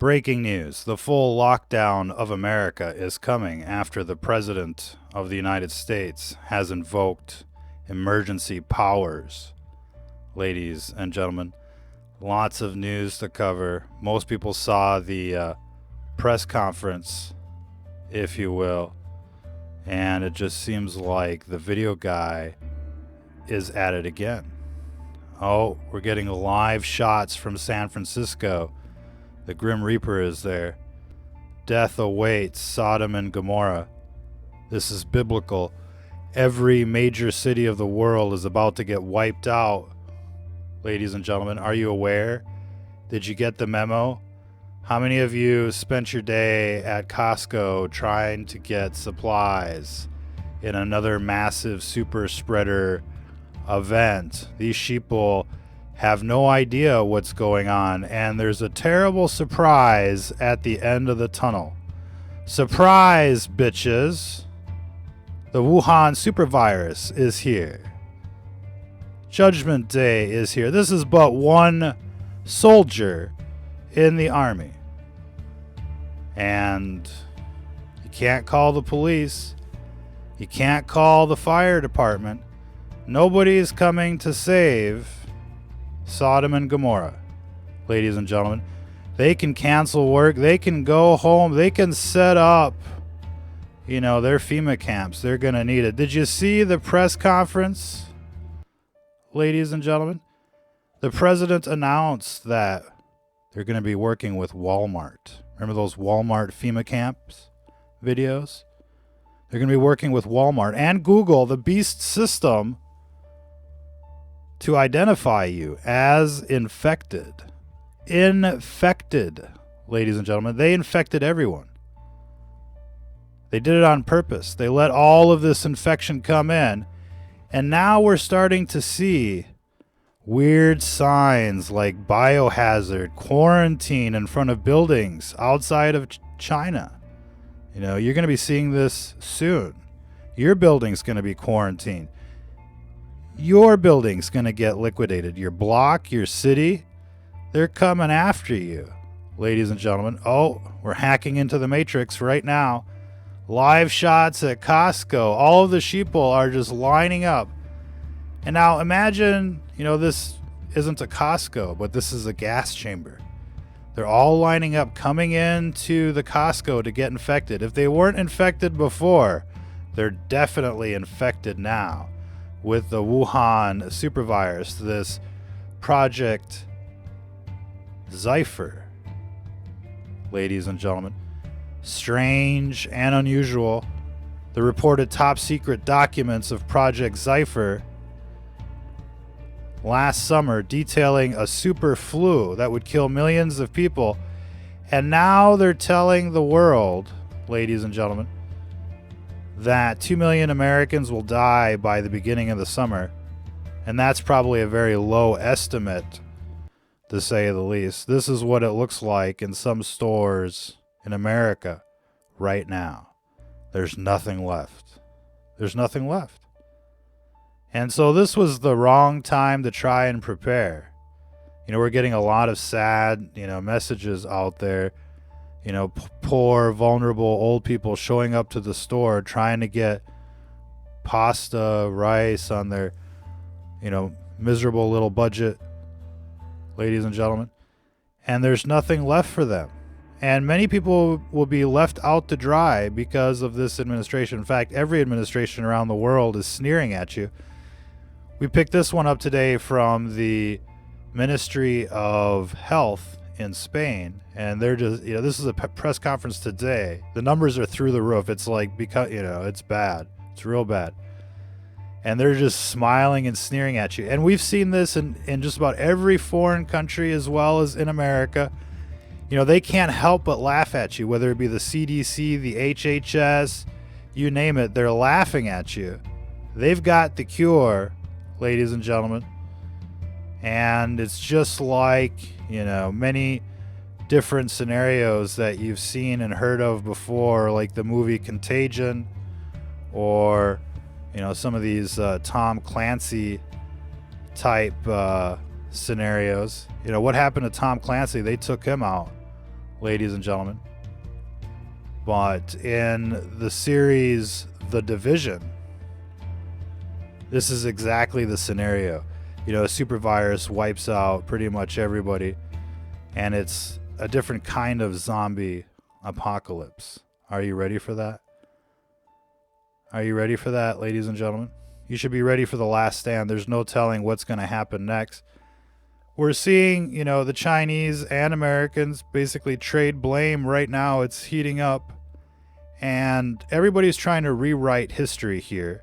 Breaking news. The full lockdown of America is coming after the President of the United States has invoked emergency powers. Ladies and gentlemen, lots of news to cover. Most people saw the press conference, if you will, and it just seems like the video guy is at it again. Oh, we're getting live shots from San Francisco. The Grim Reaper is there. Death awaits Sodom and Gomorrah. This is biblical. Every major city of the world is about to get wiped out. Ladies and gentlemen, are you aware? Did you get the memo? How many of you spent your day at Costco trying to get supplies in another massive super spreader event? These sheeple have no idea what's going on, and there's a terrible surprise at the end of the tunnel. Surprise, bitches! The Wuhan supervirus is here. Judgment Day is here. This is but one soldier in the army. And you can't call the police. You can't call the fire department. Nobody's coming to save Sodom and Gomorrah. Ladies and gentlemen, they can cancel work. They can go home. They can set up, their FEMA camps. They're going to need it. Did you see the press conference? Ladies and gentlemen, the president announced that they're going to be working with Walmart. Remember those Walmart FEMA camps videos? They're going to be working with Walmart and Google, the beast system, to identify you as infected. Infected, ladies and gentlemen. They infected everyone. They did it on purpose. They let all of this infection come in. And now we're starting to see weird signs like biohazard, quarantine in front of buildings outside of China. You're going to be seeing this soon. Your building's going to be quarantined. Your building's going to get liquidated. Your block, your city, they're coming after you, ladies and gentlemen. Oh, we're hacking into the Matrix right now. Live shots at Costco. All of the sheeple are just lining up. And now imagine, this isn't a Costco, but this is a gas chamber. They're all lining up, coming into the Costco to get infected. If they weren't infected before, they're definitely infected now with the Wuhan supervirus, this Project Zypher. Ladies and gentlemen, strange and unusual, the reported top secret documents of Project Zypher last summer detailing a super flu that would kill millions of people. And now they're telling the world, ladies and gentlemen, that 2 million Americans will die by the beginning of the summer. And that's probably a very low estimate, to say the least. This is what it looks like in some stores in America right now. There's nothing left. There's nothing left. And so this was the wrong time to try and prepare. We're getting a lot of sad, messages out there. Poor, vulnerable old people showing up to the store trying to get pasta, rice on their, miserable little budget, ladies and gentlemen. And there's nothing left for them. And many people will be left out to dry because of this administration. In fact, every administration around the world is sneering at you. We picked this one up today from the Ministry of Health in Spain, and they're just, this is a press conference today. The numbers are through the roof. It's like, because, it's bad. It's real bad. And they're just smiling and sneering at you. And we've seen this in just about every foreign country as well as in America. They can't help but laugh at you, whether it be the CDC, the HHS, you name it, they're laughing at you. They've got the cure, ladies and gentlemen. And it's just like, many different scenarios that you've seen and heard of before, like the movie Contagion, or, some of these Tom Clancy type scenarios. What happened to Tom Clancy? They took him out ladies and gentlemen. But in the series The Division, this is exactly the scenario. You know, a super virus wipes out pretty much everybody, and it's a different kind of zombie apocalypse. Are you ready for that? Are you ready for that, ladies and gentlemen? You should be ready for the last stand. There's no telling what's going to happen next. We're seeing, you know, the Chinese and Americans basically trade blame right now. It's heating up. And everybody's trying to rewrite history here.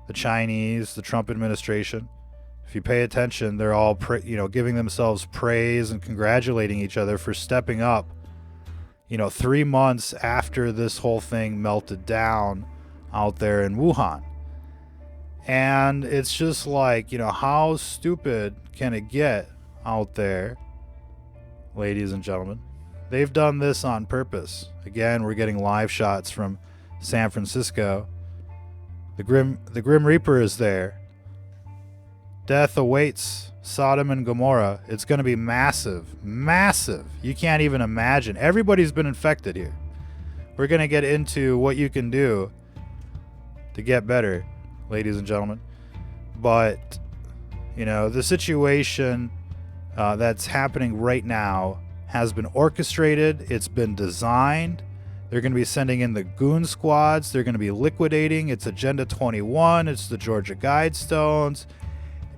The Chinese, the Trump administration. If you pay attention, they're all giving themselves praise and congratulating each other for stepping up, 3 months after this whole thing melted down out there in Wuhan. And it's just like, how stupid can it get out there, ladies and gentlemen? They've done this on purpose. Again, we're getting live shots from San Francisco. The Grim Reaper is there. Death awaits Sodom and Gomorrah. It's going to be massive. Massive. You can't even imagine. Everybody's been infected here. We're going to get into what you can do to get better, ladies and gentlemen. But, the situation that's happening right now has been orchestrated. It's been designed. They're going to be sending in the goon squads. They're going to be liquidating. It's Agenda 21. It's the Georgia Guidestones.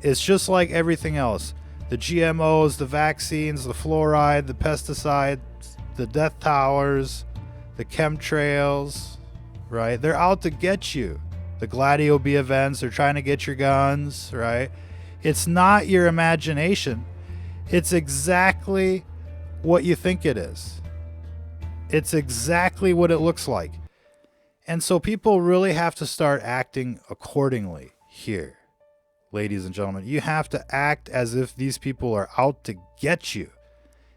It's just like everything else. The GMOs, the vaccines, the fluoride, the pesticides, the death towers, the chemtrails, right? They're out to get you. The Gladio B events, they're trying to get your guns, right? It's not your imagination. It's exactly what you think it is. It's exactly what it looks like. And so people really have to start acting accordingly here, ladies and gentlemen. You have to act as if these people are out to get you.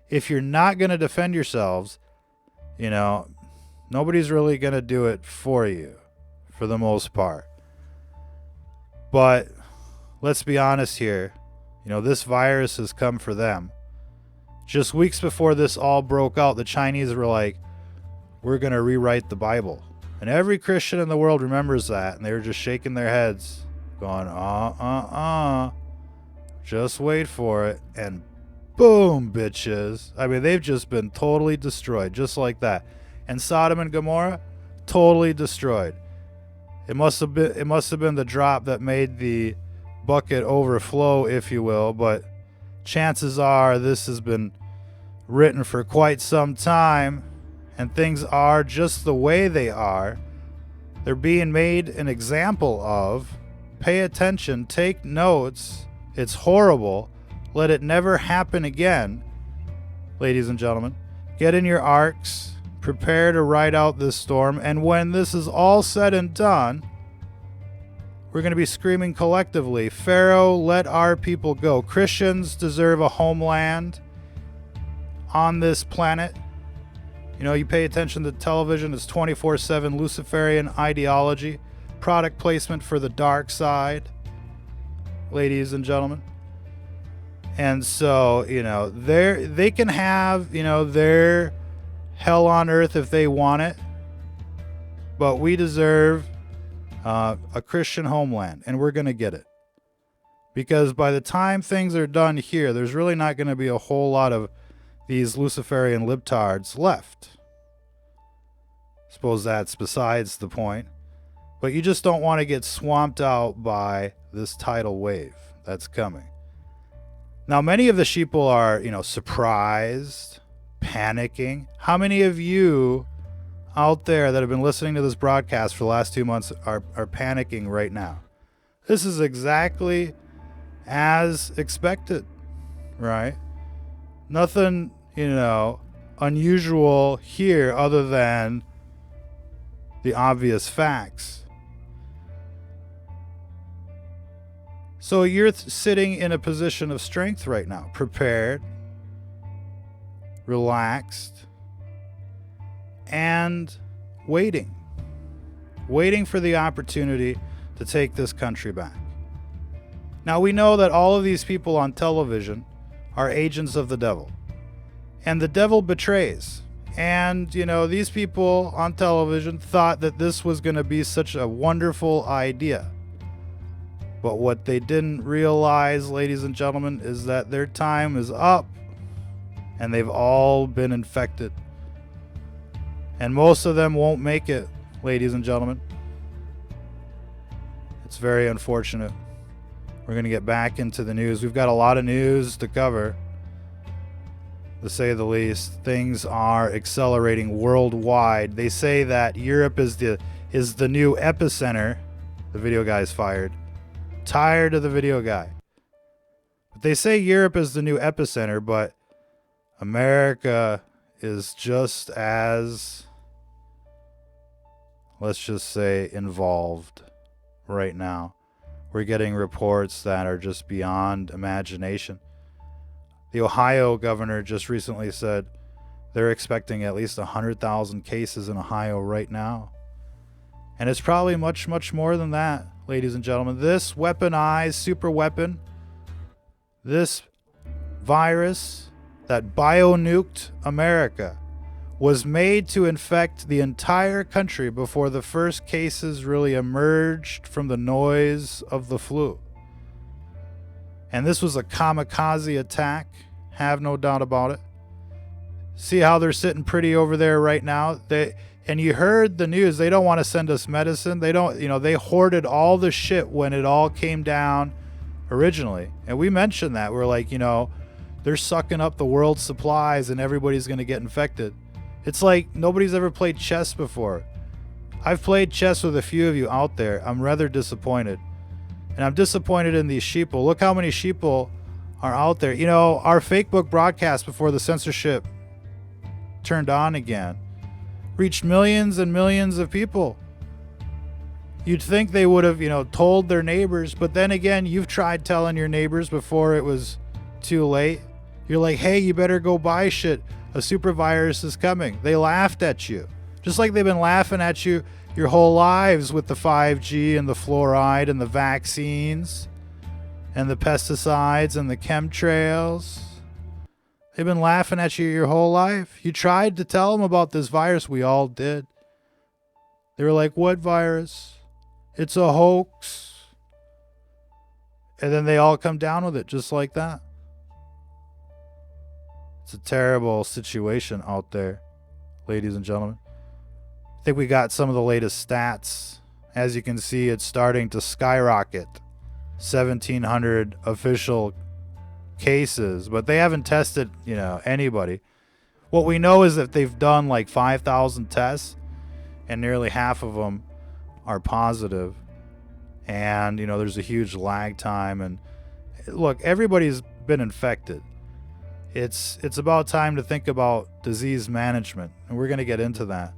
If you're not going to defend yourselves, nobody's really going to do it for you, for the most part. But let's be honest here. This virus has come for them. Just weeks before this all broke out, the Chinese were like, we're going to rewrite the Bible. And every Christian in the world remembers that. And they were just shaking their heads, going, just wait for it. And boom, bitches. I mean, they've just been totally destroyed, just like that. And Sodom and Gomorrah, totally destroyed. It must have been the drop that made the bucket overflow, if you will. But chances are this has been written for quite some time, and things are just the way they are. They're being made an example of. Pay attention, take notes. It's horrible. Let it never happen again, ladies and gentlemen. Get in your arcs. Prepare to ride out this storm. And when this is all said and done, we're going to be screaming collectively, Pharaoh, let our people go. Christians deserve a homeland on this planet. You pay attention to television. It's 24/7 Luciferian ideology. Product placement for the dark side, ladies and gentlemen. And so, they can have, their hell on earth if they want it. But we deserve a Christian homeland, and we're going to get it. Because by the time things are done here, there's really not going to be a whole lot of these Luciferian libtards left. Suppose that's besides the point. But you just don't want to get swamped out by this tidal wave that's coming. Now, many of the sheeple are, surprised, panicking. How many of you out there that have been listening to this broadcast for the last 2 months are panicking right now? This is exactly as expected, right? Nothing, unusual here other than the obvious facts. So you're sitting in a position of strength right now, prepared, relaxed, and waiting for the opportunity to take this country back. Now, we know that all of these people on television are agents of the devil. And the devil betrays. And, you know, these people on television thought that this was going to be such a wonderful idea. But what they didn't realize, ladies and gentlemen, is that their time is up. And they've all been infected. And most of them won't make it, ladies and gentlemen. It's very unfortunate. We're going to get back into the news. We've got a lot of news to cover, to say the least. Things are accelerating worldwide. They say that Europe is the new epicenter. The video guy's fired. Tired of the video guy. But they say Europe is the new epicenter, but America is just as, let's just say, involved right now. We're getting reports that are just beyond imagination. The Ohio governor just recently said they're expecting at least 100,000 cases in Ohio right now. And it's probably much, much more than that, ladies and gentlemen. This weaponized super weapon, this virus that bio-nuked America, was made to infect the entire country before the first cases really emerged from the noise of the flu. And this was a kamikaze attack, have no doubt about it. See how they're sitting pretty over there right now? And you heard the news, they don't want to send us medicine. They don't, you know, they hoarded all the shit when it all came down originally. And we mentioned that. We're like, you know, they're sucking up the world's supplies and everybody's going to get infected. It's like nobody's ever played chess before. I've played chess with a few of you out there. I'm rather disappointed. And I'm disappointed in these sheeple. Look how many sheeple are out there. You know, our fake book broadcast before the censorship turned on again reached millions and millions of people. You'd think they would have, you know, told their neighbors. But then again, you've tried telling your neighbors before it was too late. You're like, hey, you better go buy shit. A super virus is coming. They laughed at you. Just like they've been laughing at you your whole lives with the 5G and the fluoride and the vaccines and the pesticides and the chemtrails. They've been laughing at you your whole life. You tried to tell them about this virus. We all did. They were like, what virus? It's a hoax. And then they all come down with it just like that. It's a terrible situation out there, ladies and gentlemen. I think we got some of the latest stats. As you can see, it's starting to skyrocket. 1,700 official cases, but they haven't tested, you know, anybody. What we know is that they've done like 5,000 tests, and nearly half of them are positive. And, you know, there's a huge lag time. And look, everybody's been infected. It's about time to think about disease management, and we're going to get into that.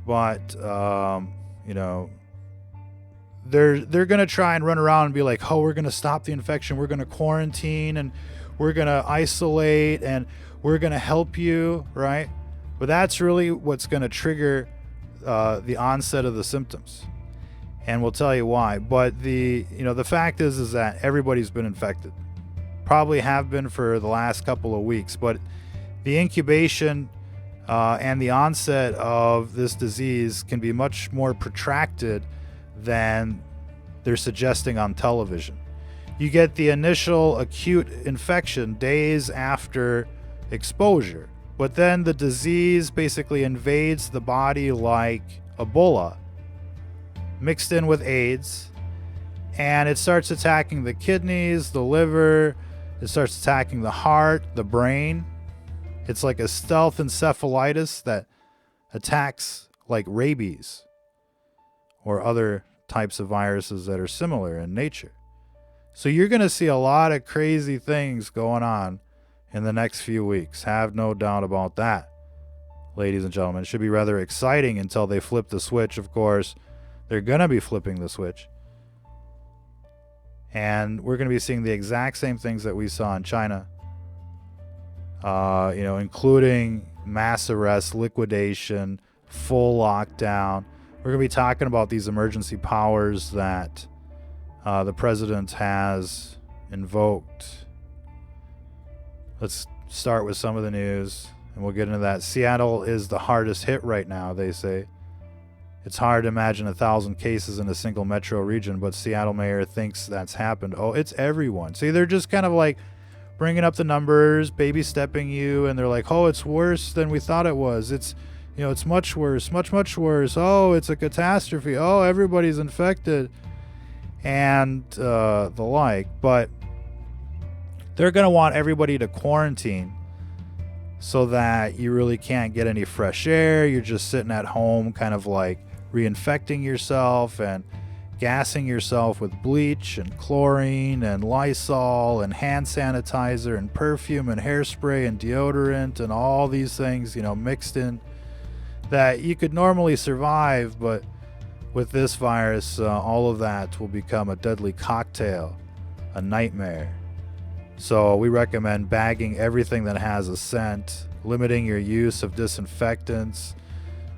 But, you know, they're going to try and run around and be like, oh, we're going to stop the infection. We're going to quarantine, and we're going to isolate, and we're going to help you, right? But that's really what's going to trigger the onset of the symptoms. And we'll tell you why. But the fact is that everybody's been infected. Probably have been for the last couple of weeks, but the incubation and the onset of this disease can be much more protracted than they're suggesting on television. You get the initial acute infection days after exposure, but then the disease basically invades the body like Ebola, mixed in with AIDS, and it starts attacking the kidneys, the liver. It starts attacking the heart, the brain. It's like a stealth encephalitis that attacks like rabies or other types of viruses that are similar in nature. So you're going to see a lot of crazy things going on in the next few weeks. Have no doubt about that, ladies and gentlemen. It should be rather exciting until they flip the switch. Of course, they're going to be flipping the switch. And we're going to be seeing the exact same things that we saw in China, including mass arrest, liquidation, full lockdown. We're going to be talking about these emergency powers that the president has invoked. Let's start with some of the news, and we'll get into that. Seattle is the hardest hit right now, they say. It's hard to imagine 1,000 cases in a single metro region, but Seattle mayor thinks that's happened. Oh, it's everyone. See, they're just kind of like bringing up the numbers, baby stepping you, and they're like, oh, it's worse than we thought it was. It's, you know, it's much worse, much worse. Oh, it's a catastrophe. Oh, everybody's infected, and the like. But they're going to want everybody to quarantine so that you really can't get any fresh air. You're just sitting at home kind of like reinfecting yourself and gassing yourself with bleach and chlorine and Lysol and hand sanitizer and perfume and hairspray and deodorant and all these things, you know, mixed in that you could normally survive, but with this virus, all of that will become a deadly cocktail, a nightmare. So we recommend bagging everything that has a scent, limiting your use of disinfectants,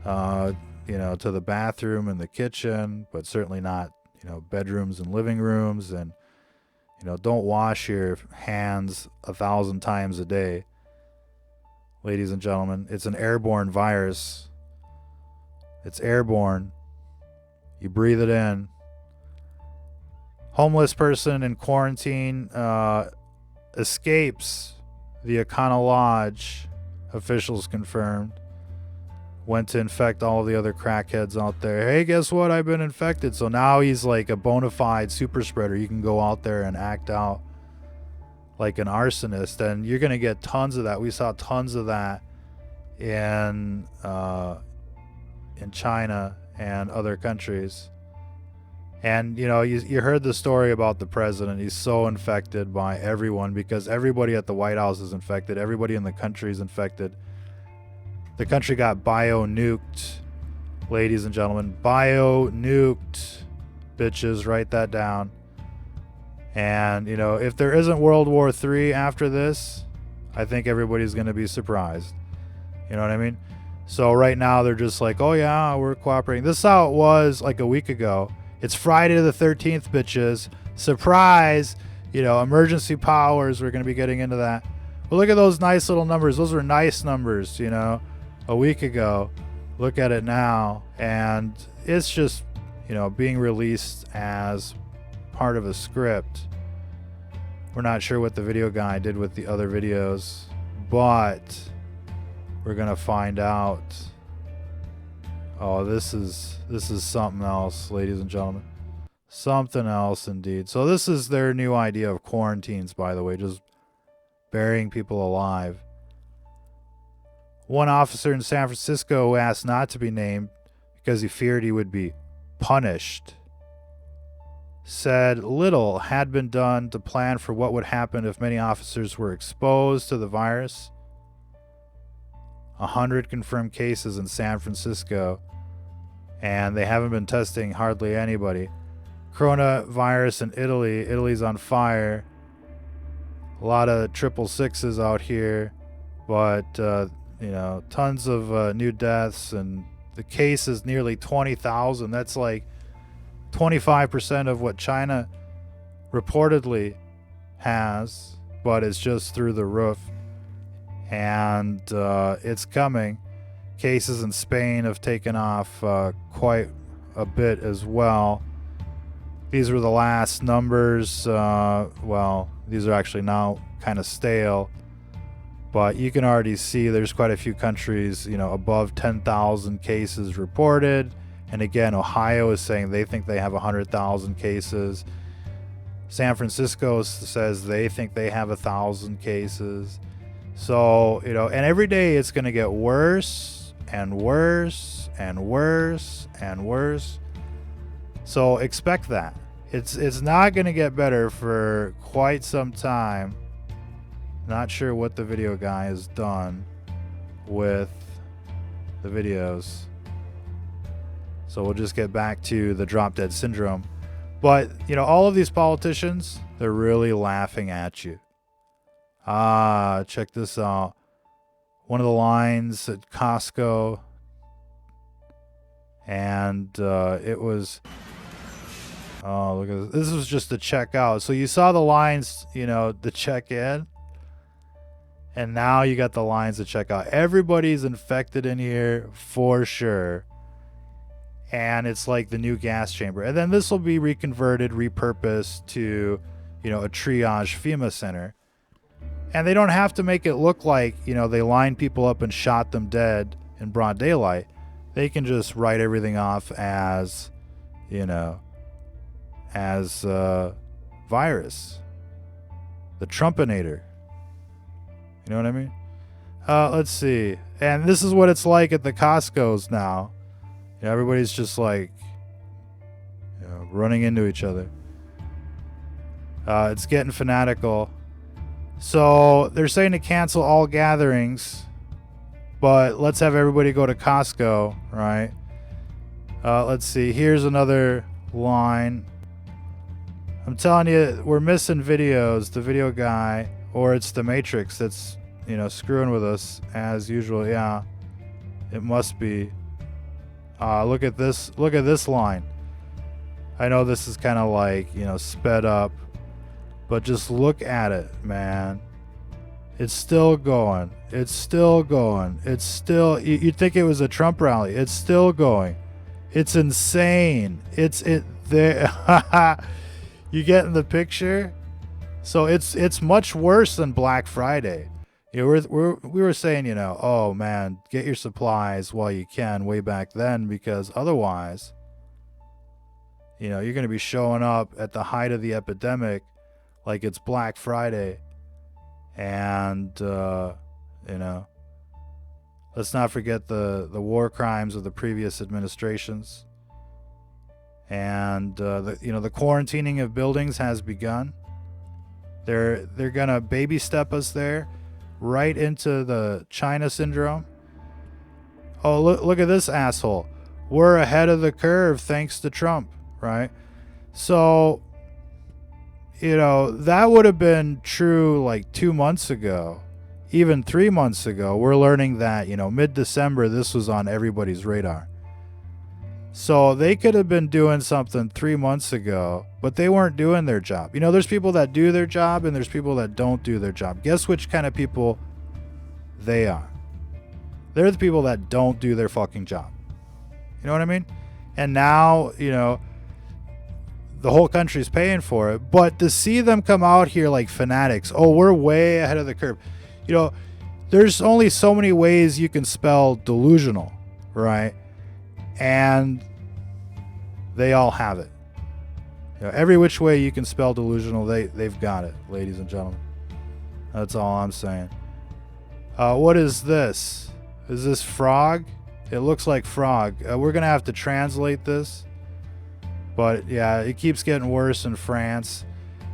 you know, to the bathroom and the kitchen, but certainly not, you know, bedrooms and living rooms. And, you know, don't wash your hands 1,000 times a day. Ladies and gentlemen, it's an airborne virus. It's airborne. You breathe it in. Homeless person in quarantine escapes the Econo Lodge, officials confirmed. Went to infect all of the other crackheads out there. Hey, guess what? I've been infected. So now he's like a bona fide super spreader. You can go out there and act out like an arsonist, and you're going to get tons of that. We saw tons of that in China and other countries. And, you know, you heard the story about the president. He's so infected by everyone because everybody at the White House is infected. Everybody in the country is infected. The country got bio-nuked, ladies and gentlemen. Bio-nuked, bitches. Write that down. And, you know, if there isn't World War III after this, I think everybody's going to be surprised. You know what I mean? So right now they're just like, oh yeah, we're cooperating. This is how it was like a week ago. It's Friday the 13th, bitches. Surprise! You know, emergency powers. We're going to be getting into that. But look at those nice little numbers. Those were nice numbers, you know, a week ago. Look at it now. And it's just, you know, being released as part of a script. We're not sure what the video guy did with the other videos, but we're going to find out. Oh, this is something else, ladies and gentlemen. Something else indeed. So this is their new idea of quarantines, by the way, just burying people alive. One officer in San Francisco who asked not to be named because he feared he would be punished said little had been done to plan for what would happen if many officers were exposed to the virus. 100 confirmed cases in San Francisco, and they haven't been testing hardly anybody. Coronavirus in Italy. Italy's on fire. A lot of 666s out here, but you know, tons of new deaths, and the case is nearly 20,000. That's like 25% of what China reportedly has, but it's just through the roof. And it's coming. Cases in Spain have taken off quite a bit as well. These were the last numbers. Well, these are actually now kind of stale, but you can already see there's quite a few countries, you know, above 10,000 cases reported. And again, Ohio is saying they think they have 100,000 cases. San Francisco says they think they have 1,000 cases. So, you know, and every day it's going to get worse and worse and worse and worse. So expect that. It's not going to get better for quite some time. Not sure what the video guy has done with the videos. So we'll just get back to the drop dead syndrome. But, you know, all of these politicians, they're really laughing at you. Check this out. One of the lines at Costco, and it was, oh, look at this. This was just the checkout. So you saw the lines, you know, the check in, And now you got the lines to check out. Everybody's infected in here for sure. And it's like the new gas chamber. And then this will be reconverted, repurposed to, you know, a triage FEMA center. And they don't have to make it look like, you know, they lined people up and shot them dead in broad daylight. They can just write everything off as, you know, as virus. The Trumpinator. You know what I mean? Let's see. And this is what it's like at the Costco's now. You know, everybody's just like, you know, running into each other. It's getting fanatical. So they're saying to cancel all gatherings, but let's have everybody go to Costco, right? Let's see. Here's another line. I'm telling you, we're missing videos. The video guy, or it's the Matrix that's, you know, screwing with us as usual. Yeah, it must be. Look at this. Look at this line. I know this is kind of like, you know, sped up, but just look at it, man. It's still going. It's still going. It's still. You'd think it was a Trump rally. It's still going. It's insane. There. You getting the picture? So it's much worse than Black Friday. You know, we were saying, you know, oh man, get your supplies while you can way back then, because otherwise, you know, you're going to be showing up at the height of the epidemic like it's Black Friday. And, you know, let's not forget the war crimes of the previous administrations. And, you know, the quarantining of buildings has begun. They're going to baby step us there right into the China syndrome. Oh, look at this asshole. We're ahead of the curve thanks to Trump, right? So, you know, that would have been true like 2 months ago, even 3 months ago. We're learning that, you know, mid-December, this was on everybody's radar. So they could have been doing something 3 months ago, but they weren't doing their job. You know, there's people that do their job and there's people that don't do their job. Guess which kind of people they are? They're the people that don't do their fucking job. You know what I mean? And now, you know, the whole country's paying for it. But to see them come out here like fanatics, oh, we're way ahead of the curve. You know, there's only so many ways you can spell delusional, right? And they all have it. You know, every which way you can spell delusional, they've got it, ladies and gentlemen. That's all I'm saying. What is this? Is this frog? It looks like frog. We're going to have to translate this. But yeah, it keeps getting worse in France.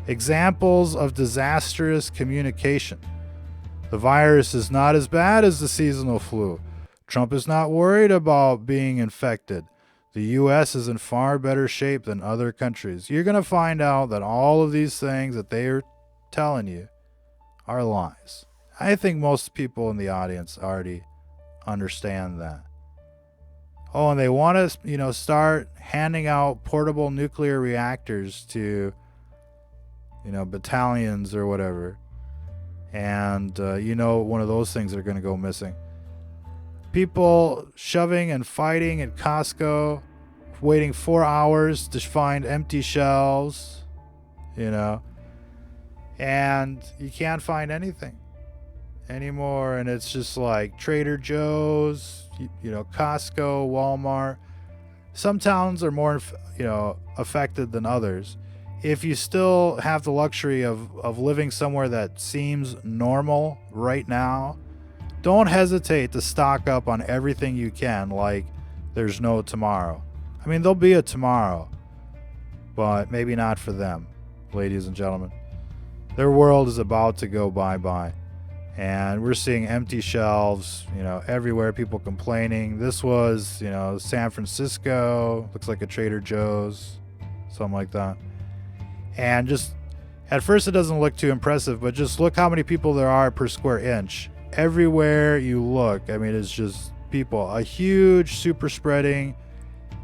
Examples of disastrous communication. The virus is not as bad as the seasonal flu. Trump is not worried about being infected. The U.S. is in far better shape than other countries. You're going to find out that all of these things that they are telling you are lies. I think most people in the audience already understand that. Oh, and they want to, you know, start handing out portable nuclear reactors to, you know, battalions or whatever. And, you know, one of those things are going to go missing. People shoving and fighting at Costco, waiting 4 hours to find empty shelves, you know, and you can't find anything anymore. And it's just like Trader Joe's, you know, Costco, Walmart. Some towns are more, you know, affected than others. If you still have the luxury of living somewhere that seems normal right now, don't hesitate to stock up on everything you can like there's no tomorrow. I mean, there'll be a tomorrow, but maybe not for them, ladies and gentlemen. Their world is about to go bye-bye. And we're seeing empty shelves, you know, everywhere, people complaining. This was, you know, San Francisco, looks like a Trader Joe's, something like that. And just, at first it doesn't look too impressive, but just look how many people there are per square inch. Everywhere you look, I mean, it's just people. A huge super spreading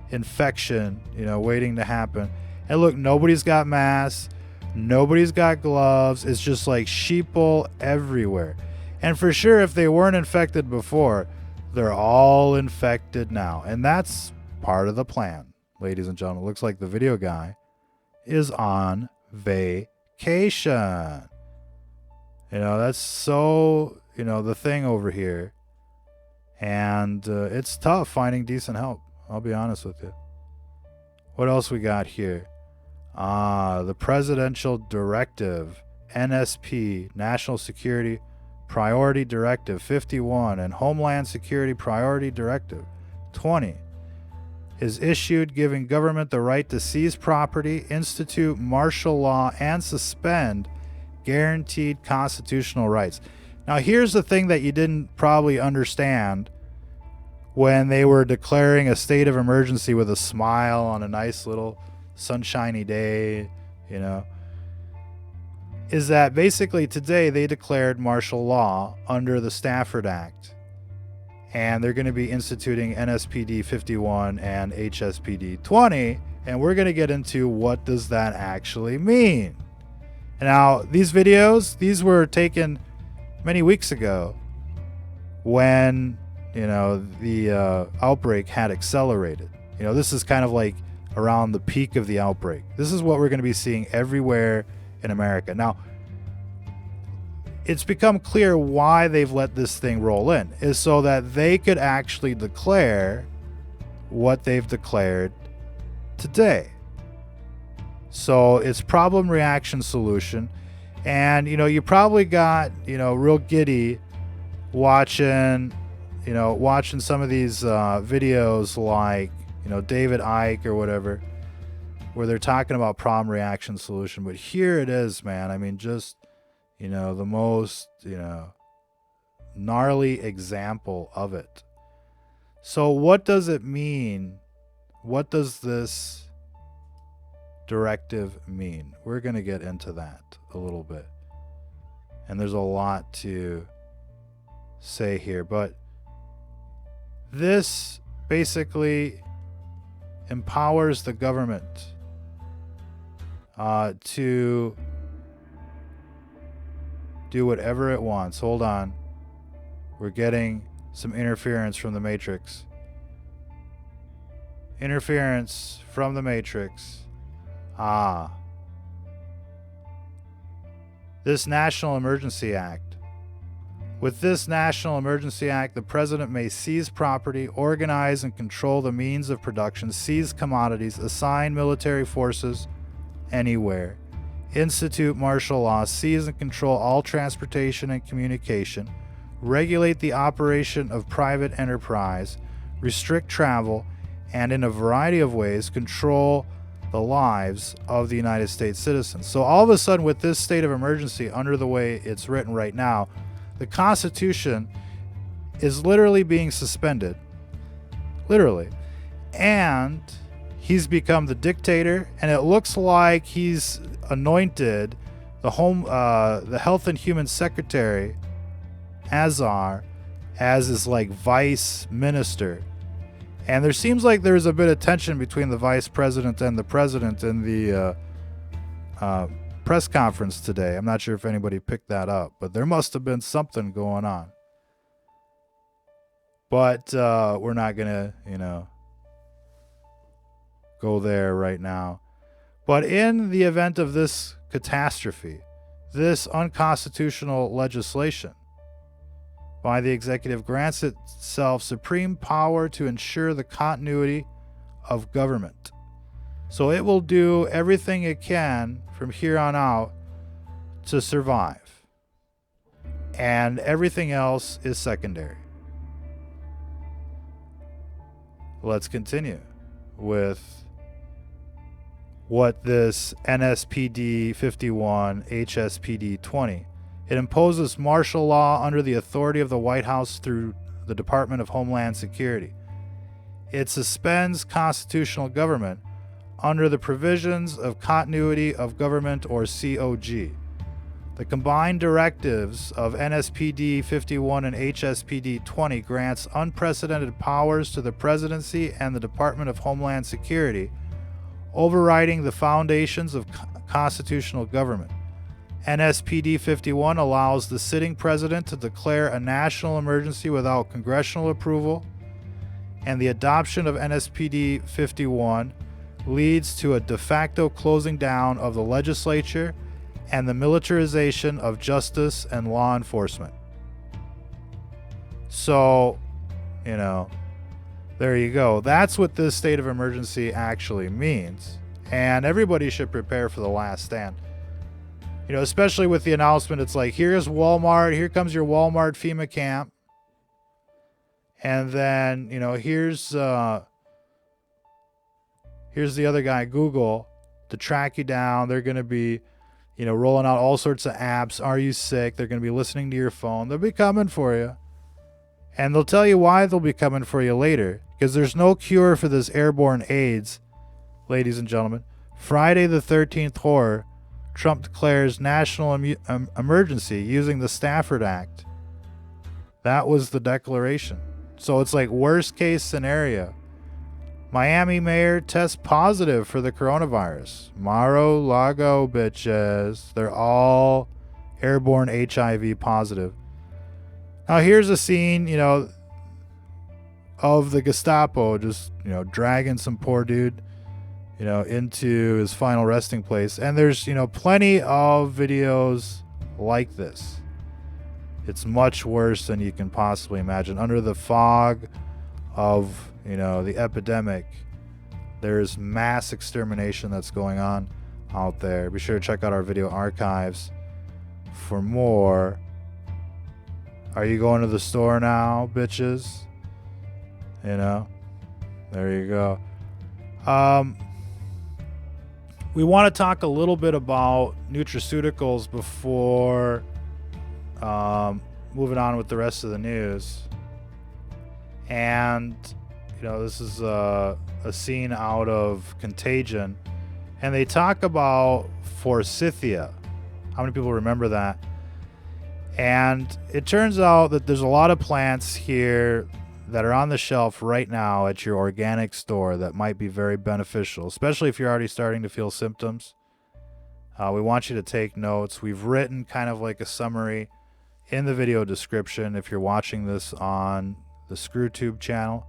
infection, you know, waiting to happen. And look, nobody's got masks. Nobody's got gloves. It's just like sheeple everywhere. And for sure, if they weren't infected before, they're all infected now. And that's part of the plan, ladies and gentlemen. Looks like the video guy is on vacation. That's so, the thing over here. And it's tough finding decent help. I'll be honest with you. What else we got here? The Presidential Directive, NSP, National Security Priority Directive 51, and Homeland Security Priority Directive 20 is issued, giving government the right to seize property, institute martial law, and suspend guaranteed constitutional rights. Now, here's the thing that you didn't probably understand when they were declaring a state of emergency with a smile on a nice little sunshiny day, is that basically today they declared martial law under the Stafford Act. And they're going to be instituting NSPD 51 and HSPD 20. And we're going to get into what does that actually mean. Now, these videos, these were taken many weeks ago when, the outbreak had accelerated. This is kind of like around the peak of the outbreak. This is what we're going to be seeing everywhere in America. Now, it's become clear why they've let this thing roll in, is so that they could actually declare what they've declared today. So it's problem, reaction, solution. And, you probably got, real giddy watching some of these videos like, David Icke or whatever, where they're talking about problem, reaction, solution. But here it is, man. I mean, just, the most, gnarly example of it. So what does it mean? What does this directive mean? We're going to get into that a little bit. And there's a lot to say here, but this basically empowers the government to do whatever it wants. Hold on. We're getting some interference from the Matrix. Interference from the Matrix. This National Emergency Act. With this National Emergency Act, the President may seize property, organize and control the means of production, seize commodities, assign military forces anywhere, institute martial law, seize and control all transportation and communication, regulate the operation of private enterprise, restrict travel, and in a variety of ways control the lives of the United States citizens. So all of a sudden, with this state of emergency under the way it's written right now, the Constitution is literally being suspended. Literally. And he's become the dictator, and it looks like he's anointed the Health and Human Secretary, Azar, as his like vice minister. And there seems like there's a bit of tension between the vice president and the president in the press conference today. I'm not sure if anybody picked that up, but there must have been something going on. But we're not going to, go there right now. But in the event of this catastrophe, this unconstitutional legislation by the executive grants itself supreme power to ensure the continuity of government. So it will do everything it can from here on out to survive. And everything else is secondary. Let's continue with what this NSPD 51, HSPD 20. It imposes martial law under the authority of the White House through the Department of Homeland Security. It suspends constitutional government under the provisions of continuity of government, or COG. The combined directives of NSPD 51 and HSPD 20 grants unprecedented powers to the Presidency and the Department of Homeland Security, overriding the foundations of constitutional government. NSPD 51 allows the sitting president to declare a national emergency without congressional approval, and the adoption of NSPD 51 leads to a de facto closing down of the legislature and the militarization of justice and law enforcement. So, you know, there you go. That's what this state of emergency actually means. And everybody should prepare for the last stand. You know, especially with the announcement, it's like, here's Walmart, here comes your Walmart FEMA camp. And then, you know, here's the other guy, Google, to track you down. They're going to be, you know, rolling out all sorts of apps. Are you sick? They're going to be listening to your phone. They'll be coming for you. And they'll tell you why they'll be coming for you later. Because there's no cure for this airborne AIDS, ladies and gentlemen. Friday the 13th horror, Trump declares national emergency using the Stafford Act. That was the declaration. So it's like worst case scenario. Miami mayor tests positive for the coronavirus. Mar-a-Lago bitches. They're all airborne HIV positive. Now here's a scene, you know, of the Gestapo just, you know, dragging some poor dude, you know, into his final resting place. And there's, you know, plenty of videos like this. It's much worse than you can possibly imagine. Under the fog of, you know, the epidemic, there's mass extermination that's going on out there. Be sure to check out our video archives for more. Are you going to the store now, bitches? You know, there you go. We want to talk a little bit about nutraceuticals before moving on with the rest of the news. And, you know, this is a scene out of Contagion. And they talk about Forsythia. How many people remember that? And it turns out that there's a lot of plants here that are on the shelf right now at your organic store that might be very beneficial, especially if you're already starting to feel symptoms. We want you to take notes. We've written kind of like a summary in the video description. If you're watching this on the ScrewTube channel,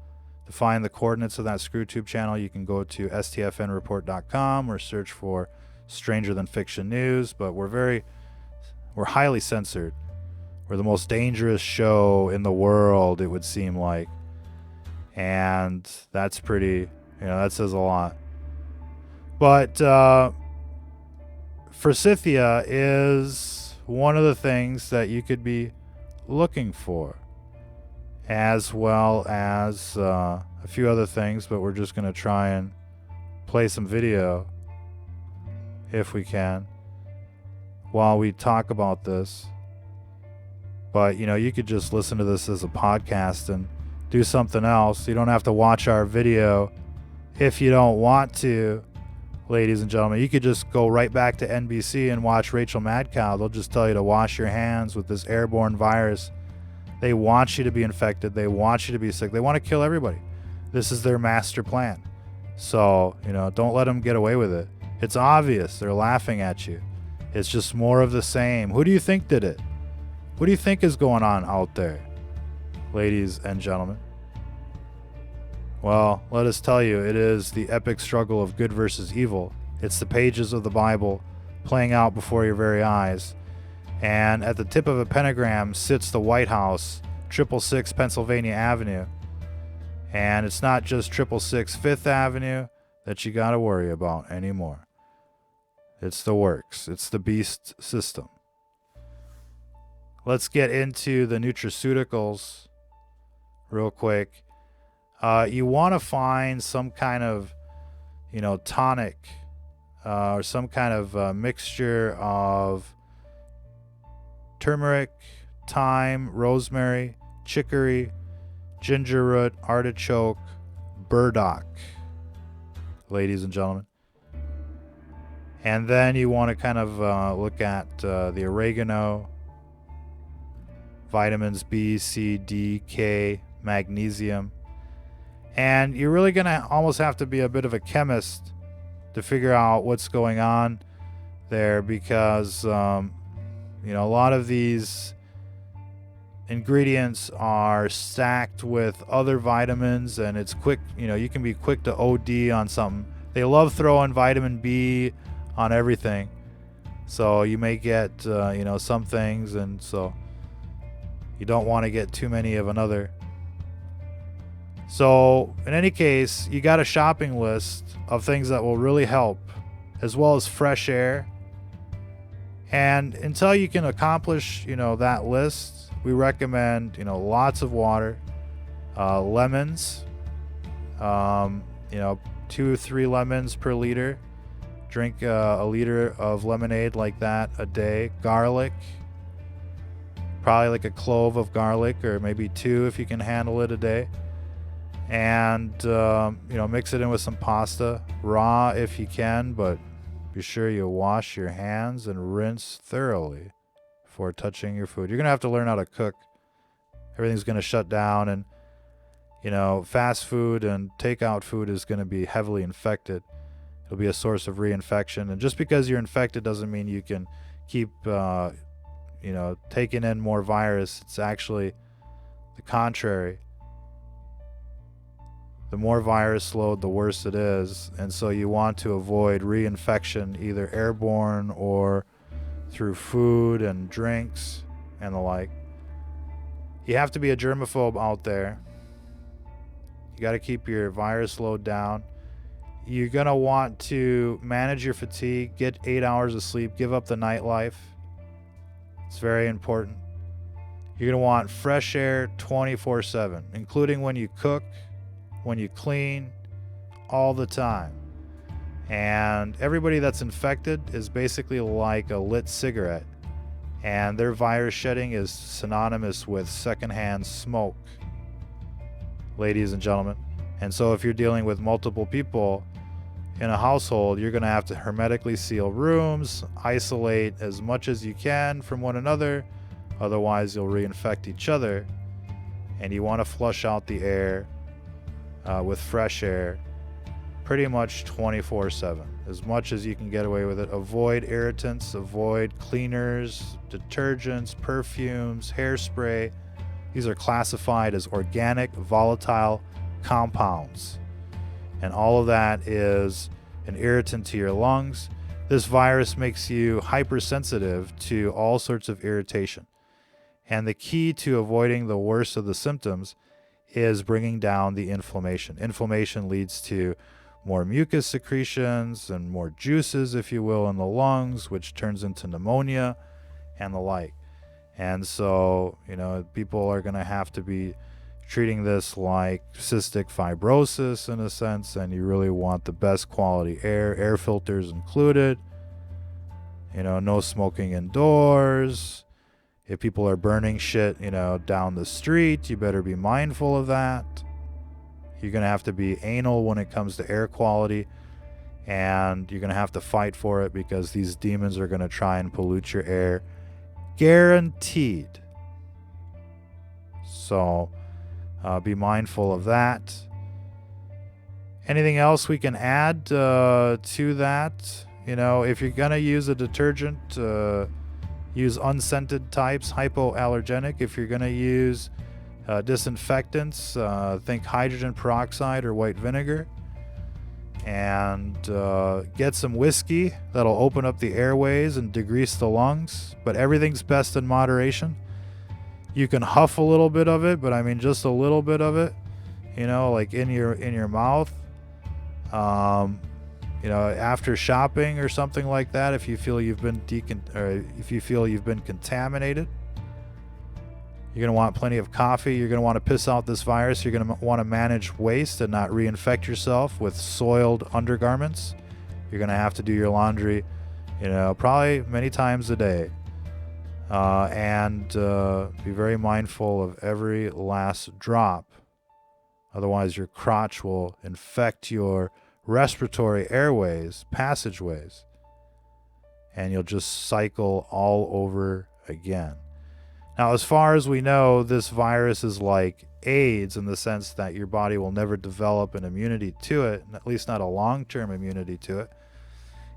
to find the coordinates of that ScrewTube channel, you can go to stfnreport.com or search for Stranger Than Fiction News. But we're highly censored. We're the most dangerous show in the world, it would seem like. And that's pretty, you know, that says a lot. But Forsythia is one of the things that you could be looking for, as well as a few other things, but we're just going to try and play some video, if we can, while we talk about this. But, you know, you could just listen to this as a podcast and do something else. You don't have to watch our video if you don't want to, ladies and gentlemen. You could just go right back to NBC and watch Rachel Madcow. They'll just tell you to wash your hands with this airborne virus. They want you to be infected. They want you to be sick. They want to kill everybody. This is their master plan. So, you know, don't let them get away with it. It's obvious. They're laughing at you. It's just more of the same. Who do you think did it? What do you think is going on out there, ladies and gentlemen? Well, let us tell you, it is the epic struggle of good versus evil. It's the pages of the Bible playing out before your very eyes. And at the tip of a pentagram sits the White House, 666 Pennsylvania Avenue. And it's not just 666 Fifth Avenue that you got to worry about anymore. It's the works. It's the beast system. Let's get into the nutraceuticals real quick. You want to find some kind of, you know, tonic or some kind of mixture of turmeric, thyme, rosemary, chicory, ginger root, artichoke, burdock, ladies and gentlemen. And then you want to kind of look at the oregano, vitamins B, C, D, K, magnesium. And you're really going to almost have to be a bit of a chemist to figure out what's going on there, because You know, a lot of these ingredients are stacked with other vitamins, and it's quick, you know, you can be quick to OD on something. They love throwing vitamin B on everything. So you may get, you know, some things, and so you don't want to get too many of another. So in any case, you got a shopping list of things that will really help, as well as fresh air. And until you can accomplish, you know, that list, we recommend, you know, lots of water, lemons, you know, 2 or 3 lemons per liter. Drink a liter of lemonade like that a day. Garlic, probably like a clove of garlic, or maybe 2 if you can handle it a day. And, you know, mix it in with some pasta, raw if you can, but be sure you wash your hands and rinse thoroughly before touching your food. You're going to have to learn how to cook. Everything's going to shut down, and, you know, fast food and takeout food is going to be heavily infected. It'll be a source of reinfection. And just because you're infected doesn't mean you can keep, you know, taking in more virus. It's actually the contrary. The more virus load, the worse it is. And so you want to avoid reinfection, either airborne or through food and drinks and the like. You have to be a germaphobe out there. You got to keep your virus load down. You're going to want to manage your fatigue, get 8 hours of sleep, give up the nightlife. It's very important. You're going to want fresh air 24/7, including when you cook, when you clean, all the time. And everybody that's infected is basically like a lit cigarette, and their virus shedding is synonymous with secondhand smoke, ladies and gentlemen. And so if you're dealing with multiple people in a household, you're going to have to hermetically seal rooms, isolate as much as you can from one another, otherwise you'll reinfect each other. And you want to flush out the air with fresh air pretty much 24/7, as much as you can get away with it. Avoid irritants, avoid cleaners, detergents, perfumes, hairspray. These are classified as organic volatile compounds, and all of that is an irritant to your lungs. This virus makes you hypersensitive to all sorts of irritation, and the key to avoiding the worst of the symptoms is bringing down the inflammation. Inflammation leads to more mucus secretions and more juices, if you will, in the lungs, which turns into pneumonia and the like. And so, you know, people are going to have to be treating this like cystic fibrosis in a sense, and you really want the best quality air filters included. You know, no smoking indoors. If people are burning shit, you know, down the street, you better be mindful of that. You're going to have to be anal when it comes to air quality, and you're going to have to fight for it, because these demons are going to try and pollute your air. Guaranteed. So be mindful of that. Anything else we can add to that? You know, if you're going to use a detergent, use unscented types, hypoallergenic. If you're going to use disinfectants, think hydrogen peroxide or white vinegar. And get some whiskey. That'll open up the airways and degrease the lungs. But everything's best in moderation. You can huff a little bit of it, but I mean just a little bit of it. You know, like in your mouth. You know, after shopping or something like that, if you feel you've been contaminated, you're going to want plenty of coffee. You're going to want to piss out this virus. You're going to want to manage waste and not reinfect yourself with soiled undergarments. You're going to have to do your laundry, you know, probably many times a day. And be very mindful of every last drop. Otherwise, your crotch will infect your respiratory airways, passageways, and you'll just cycle all over again. Now, as far as we know, this virus is like AIDS in the sense that your body will never develop an immunity to it, at least not a long-term immunity to it.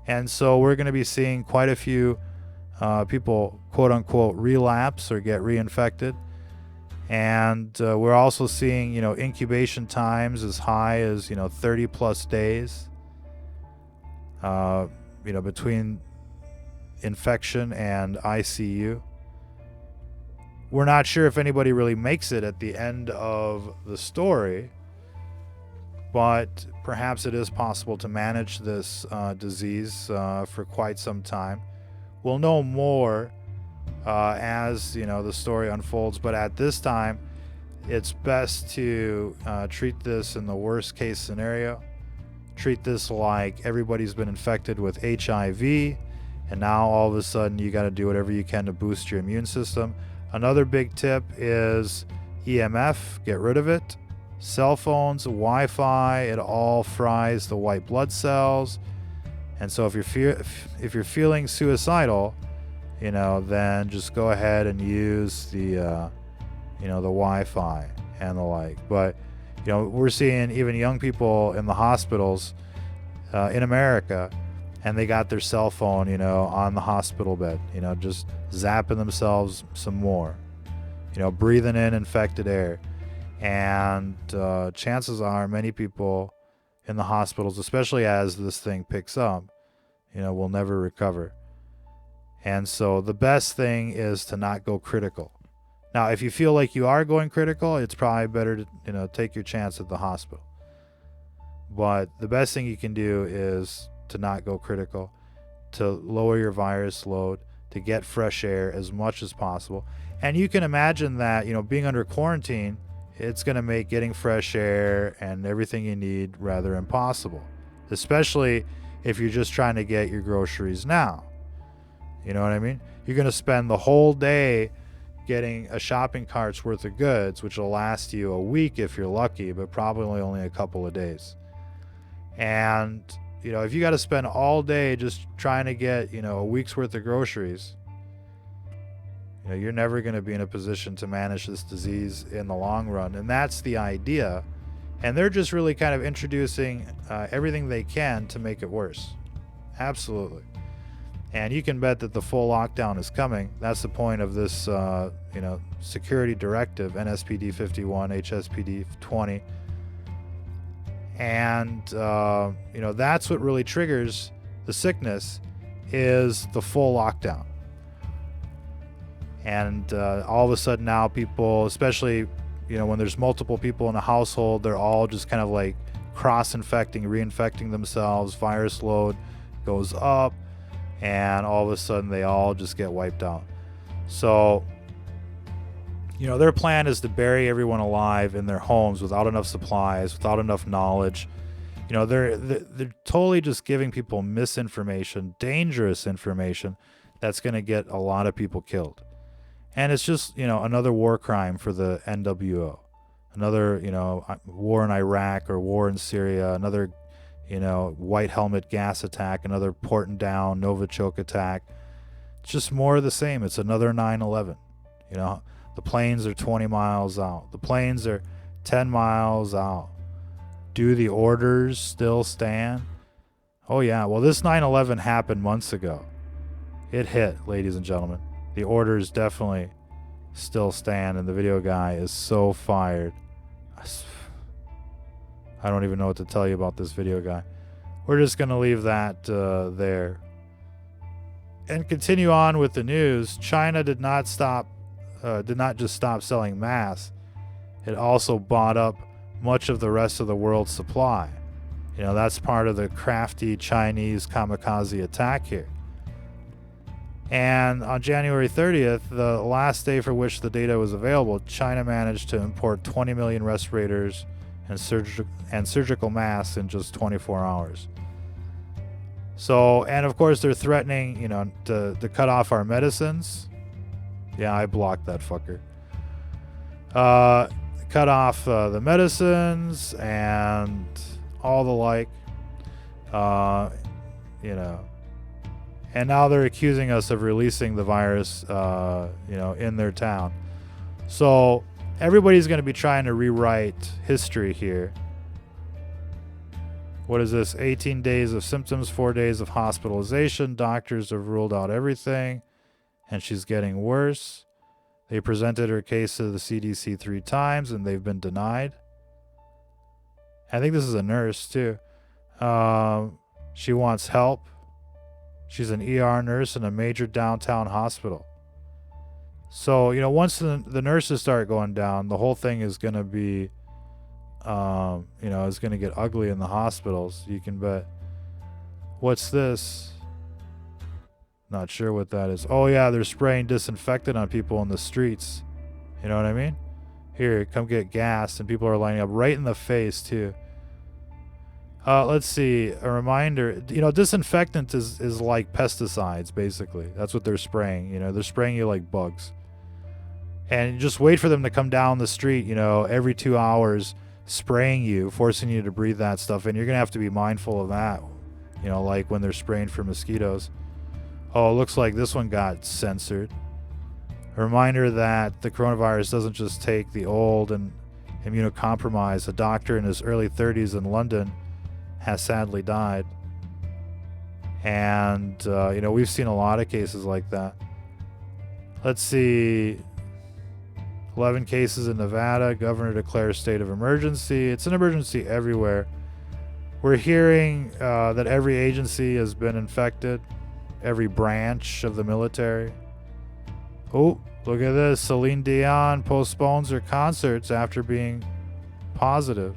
And so we're going to be seeing quite a few people quote unquote relapse or get reinfected. And we're also seeing, incubation times as high as, 30 plus days, between infection and ICU. We're not sure if anybody really makes it at the end of the story, but perhaps it is possible to manage this disease for quite some time. We'll know more as the story unfolds, but at this time it's best to treat this in the worst case scenario. Treat this like everybody's been infected with HIV, and now all of a sudden you got to do whatever you can to boost your immune system. Another big tip is EMF. Get rid of it. Cell phones, Wi-Fi, it all fries the white blood cells. And so if you're feeling suicidal, then just go ahead and use the the Wi-Fi and the like. But we're seeing even young people in the hospitals in America, and they got their cell phone on the hospital bed, just zapping themselves some more, breathing in infected air. And chances are many people in the hospitals, especially as this thing picks up, will never recover. And so the best thing is to not go critical. Now, if you feel like you are going critical, it's probably better to, take your chance at the hospital. But the best thing you can do is to not go critical, to lower your virus load, to get fresh air as much as possible. And you can imagine that, being under quarantine, it's going to make getting fresh air and everything you need rather impossible, especially if you're just trying to get your groceries now. You know what I mean? You're going to spend the whole day getting a shopping cart's worth of goods, which will last you a week if you're lucky, but probably only a couple of days. And, if you got to spend all day just trying to get, a week's worth of groceries, you're never going to be in a position to manage this disease in the long run. And that's the idea. And they're just really kind of introducing everything they can to make it worse. Absolutely. And you can bet that the full lockdown is coming. That's the point of this, security directive, Nspd 51, HSPD 20. And, that's what really triggers the sickness, is the full lockdown. And all of a sudden now people, especially, when there's multiple people in a household, they're all just kind of like cross-infecting, reinfecting themselves. Virus load goes up, and all of a sudden they all just get wiped out. So, their plan is to bury everyone alive in their homes without enough supplies, without enough knowledge. They're totally just giving people misinformation, dangerous information that's going to get a lot of people killed. And it's just, another war crime for the NWO. Another, war in Iraq or war in Syria. Another, white helmet gas attack. Another Porton-Down, Novichok attack. It's just more of the same. It's another 9/11. The planes are 20 miles out. The planes are 10 miles out. Do the orders still stand? Oh, yeah. Well, this 9/11 happened months ago. It hit, ladies and gentlemen. The orders definitely still stand, and the video guy is so fired. I don't even know what to tell you about this video guy. We're just going to leave that there. And continue on with the news. China did not just stop selling masks. It also bought up much of the rest of the world's supply. That's part of the crafty Chinese kamikaze attack here. And on January 30th, the last day for which the data was available, China managed to import 20 million respirators and surgical masks in just 24 hours. So, and of course they're threatening, to cut off our medicines. Yeah, I blocked that fucker. Cut off the medicines and all the like, And now they're accusing us of releasing the virus, in their town. So everybody's going to be trying to rewrite history here. What is this? 18 days of symptoms, 4 days of hospitalization. Doctors have ruled out everything. and she's getting worse. They presented her case to the CDC 3 times, and they've been denied. I think this is a nurse, too. She wants help. She's an ER nurse in a major downtown hospital. So, you know, once the nurses start going down, the whole thing is going to be, you know, it's going to get ugly in the hospitals. You can bet. What's this? Not sure what that is. Oh, yeah, they're spraying disinfectant on people in the streets. You know what I mean? Here, come get gassed, and people are lining up right in the face, too. Let's see. A reminder. You know, disinfectant is like pesticides, basically. That's what they're spraying. You know, they're spraying you like bugs. And just wait for them to come down the street, you know, every 2 hours, spraying you, forcing you to breathe that stuff. And you're going to have to be mindful of that. You know, like when they're spraying for mosquitoes. Oh, it looks like this one got censored. A reminder that the coronavirus doesn't just take the old and immunocompromised. A doctor in his early 30s in London has sadly died. And, you know, we've seen a lot of cases like that. Let's see. 11 cases in Nevada. Governor declares state of emergency. It's an emergency everywhere. We're hearing that every agency has been infected. Every branch of the military. Oh, look at this. Celine Dion postpones her concerts after being positive.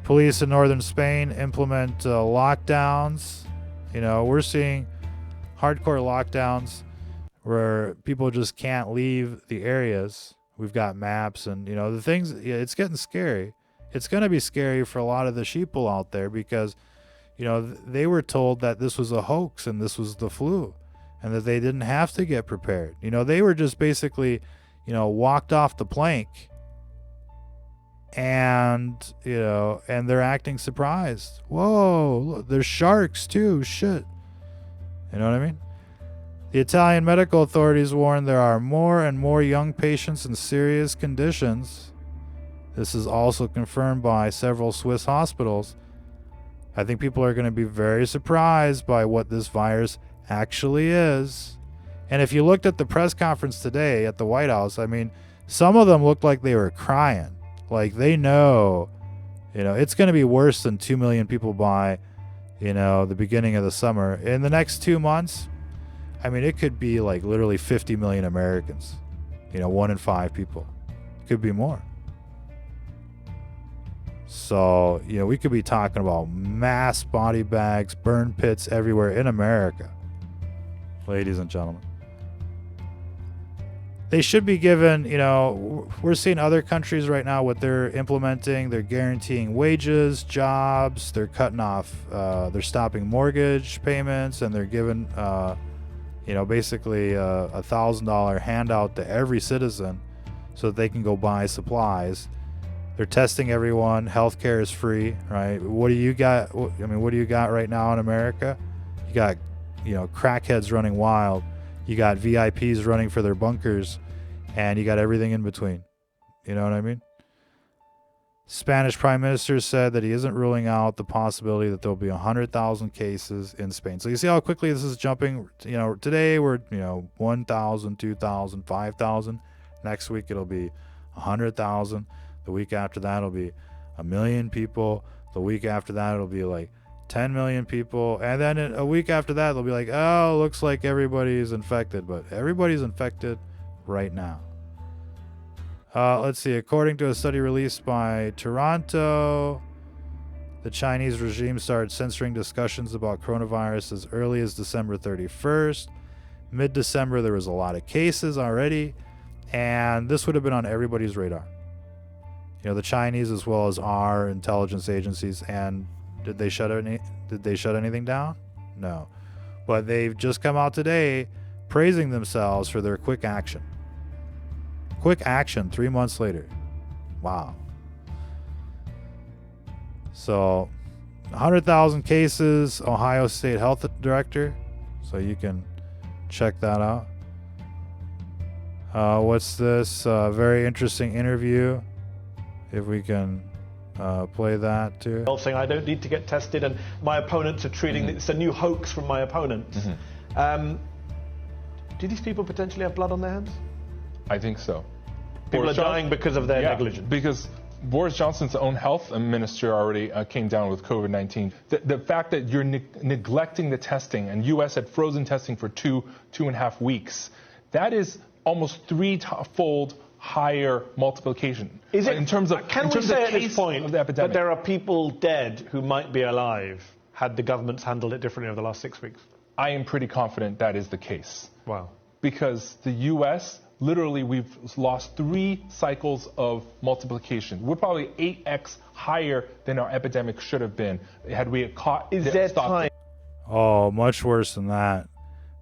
Police in northern Spain implement lockdowns. You know, we're seeing hardcore lockdowns where people just can't leave the areas. We've got maps and, you know, the things, yeah, it's getting scary. It's going to be scary for a lot of the sheeple out there because, you know, they were told that this was a hoax and this was the flu and that they didn't have to get prepared. You know, they were just basically, you know, walked off the plank and, you know, and they're acting surprised. Whoa, look, there's sharks too. Shit. You know what I mean? The Italian medical authorities warn there are more and more young patients in serious conditions. This is also confirmed by several Swiss hospitals. I think people are going to be very surprised by what this virus actually is. And if you looked at the press conference today at the White House, I mean, some of them looked like they were crying. Like they know, you know, it's going to be worse than 2 million people by, you know, the beginning of the summer. In the next 2 months, I mean, it could be like literally 50 million Americans. You know, 1 in 5 people. It could be more. So, you know, we could be talking about mass body bags, burn pits everywhere in America. Ladies and gentlemen. They should be given, you know, we're seeing other countries right now what they're implementing. They're guaranteeing wages, jobs. They're cutting off, they're stopping mortgage payments, and they're giving, you know, basically a $1,000 handout to every citizen so that they can go buy supplies. They're testing everyone. Healthcare is free, right? What do you got? I mean, what do you got right now in America? You got, you know, crackheads running wild. You got VIPs running for their bunkers, and you got everything in between. You know what I mean? Spanish Prime Minister said that he isn't ruling out the possibility that there'll be 100,000 cases in Spain. So you see how quickly this is jumping. You know, today we're, you know, 1,000, 2,000, 5,000. Next week it'll be 100,000. The week after that it'll be 1 million people. The week after that it'll be like 10 million people. And then a week after that they'll be like, oh, looks like everybody's infected. But everybody's infected right now. Let's see. According to a study released by Toronto, the Chinese regime started censoring discussions about coronavirus as early as December 31st. Mid-December, there was a lot of cases already, and this would have been on everybody's radar. You know, the Chinese as well as our intelligence agencies. And did they shut anything down? No. But they've just come out today praising themselves for their quick action. Quick action 3 months later. Wow. So 100,000 cases, Ohio State Health Director. So you can check that out. What's this? Very interesting interview. If we can play that too. Saying I don't need to get tested, and my opponents are treating it's a new hoax from my opponents. Do these people potentially have blood on their hands? I think so. People are dying because of their negligence. Because Boris Johnson's own health minister already came down with COVID-19. The fact that you're neglecting the testing, and U.S. had frozen testing for 2.5 weeks, that is almost threefold higher multiplication. Is it, in terms of can we say at this point of the epidemic, that there are people dead who might be alive had the governments handled it differently over the last 6 weeks? I am pretty confident that is the case. Wow. Because the U.S., literally, we've lost 3 cycles of multiplication. We're probably 8x higher than our epidemic should have been had we caught. Is there time? Oh, much worse than that.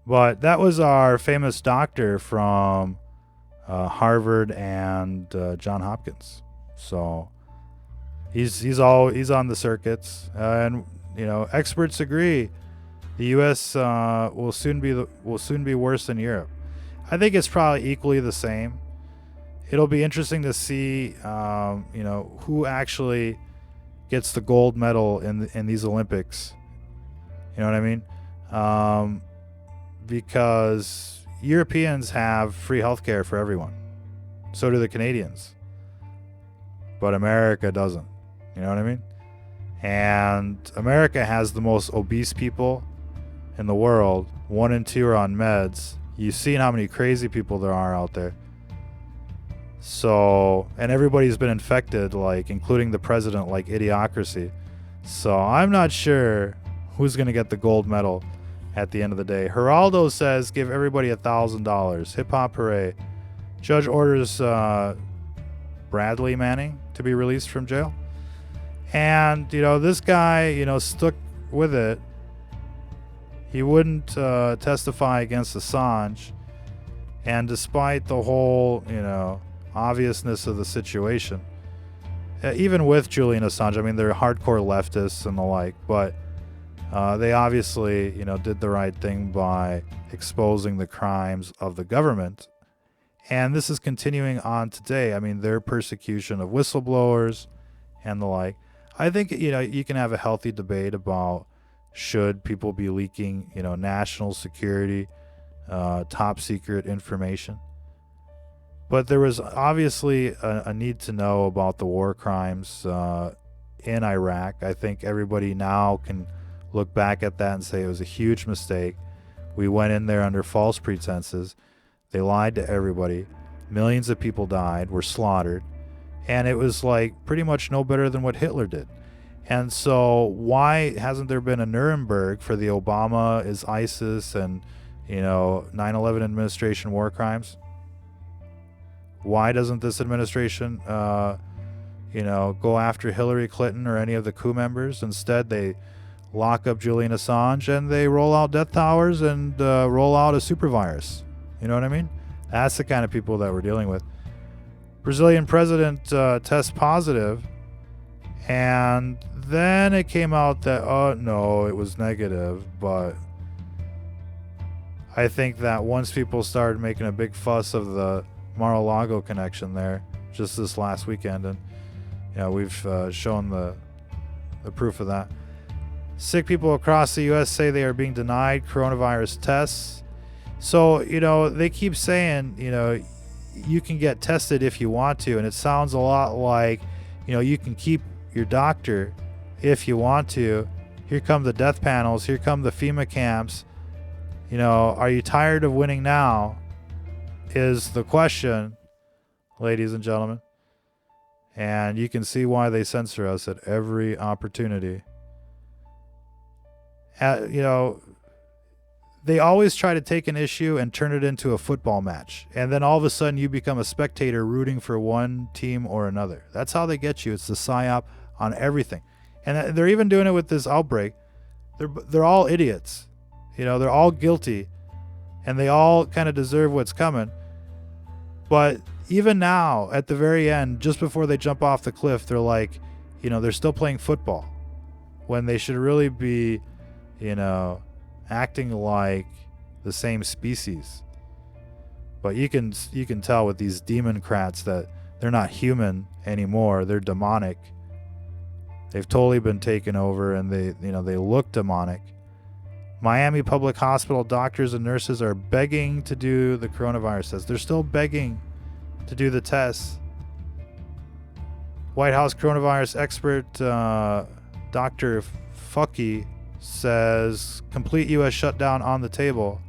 But that was our famous doctor from Harvard and Johns Hopkins. So he's on the circuits, and you know, experts agree the U.S. will soon be worse than Europe. I think it's probably equally the same. It'll be interesting to see, you know, who actually gets the gold medal in these Olympics. You know what I mean? Because Europeans have free healthcare for everyone. So do the Canadians. But America doesn't. You know what I mean? And America has the most obese people in the world. 1 in 2 are on meds. You've seen how many crazy people there are out there. So, and everybody's been infected, like, including the president, like idiocracy. So I'm not sure who's going to get the gold medal at the end of the day. Geraldo says, give everybody $1,000. Hip hop hooray. Judge orders Bradley Manning to be released from jail. And, you know, this guy, you know, stuck with it. He wouldn't testify against Assange. And despite the whole, you know, obviousness of the situation, even with Julian Assange, I mean, they're hardcore leftists and the like, but they obviously, you know, did the right thing by exposing the crimes of the government. And this is continuing on today. I mean, their persecution of whistleblowers and the like. I think, you know, you can have a healthy debate about should people be leaking, you know, national security, top secret information. But there was obviously a need to know about the war crimes in Iraq. I think everybody now can look back at that and say it was a huge mistake. We went in there under false pretenses. They lied to everybody. Millions of people died, were slaughtered. And it was like pretty much no better than what Hitler did. And so why hasn't there been a Nuremberg for the Obama is ISIS and, you know, 9/11 administration war crimes? Why doesn't this administration, you know, go after Hillary Clinton or any of the coup members? Instead, they lock up Julian Assange and they roll out death towers and roll out a super virus. You know what I mean? That's the kind of people that we're dealing with. Brazilian president tests positive, and then it came out that, oh, no, it was negative. But I think that once people started making a big fuss of the Mar-a-Lago connection there just this last weekend, and yeah, we've shown the proof of that. Sick people across the U.S. say they are being denied coronavirus tests. So, you know, they keep saying, you know, you can get tested if you want to, and it sounds a lot like, you know, you can keep your doctor if you want to. Here come the death panels, here come the FEMA camps. You know, are you tired of winning now is the question, ladies and gentlemen. And you can see why they censor us at every opportunity. You know, they always try to take an issue and turn it into a football match. And then all of a sudden you become a spectator rooting for one team or another. That's how they get you. It's the psyop on everything. And they're even doing it with this outbreak. They're all idiots. You know, they're all guilty. And they all kind of deserve what's coming. But even now, at the very end, just before they jump off the cliff, they're like, you know, they're still playing football. When they should really be, you know, acting like the same species. But you can tell with these democrats that they're not human anymore. They're demonic. They've totally been taken over, and they, you know, they look demonic. Miami Public Hospital doctors and nurses are begging to do the coronavirus test. They're still begging to do the test. White House coronavirus expert Dr. Fauci says complete U.S. shutdown on the table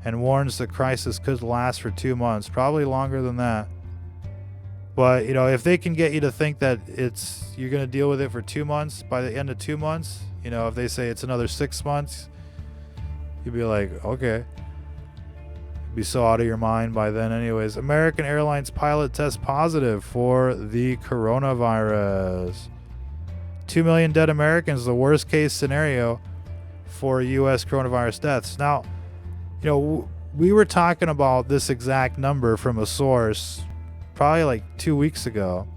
and warns the crisis could last for 2 months, probably longer than that. But, you know, if they can get you to think that you're going to deal with it for 2 months, by the end of 2 months, you know, if they say it's another 6 months, you'd be like, okay. You'd be so out of your mind by then anyways. American Airlines pilot tests positive for the coronavirus. 2 million dead Americans, the worst case scenario for U.S. coronavirus deaths. Now, you know, we were talking about this exact number from a source probably like 2 weeks ago.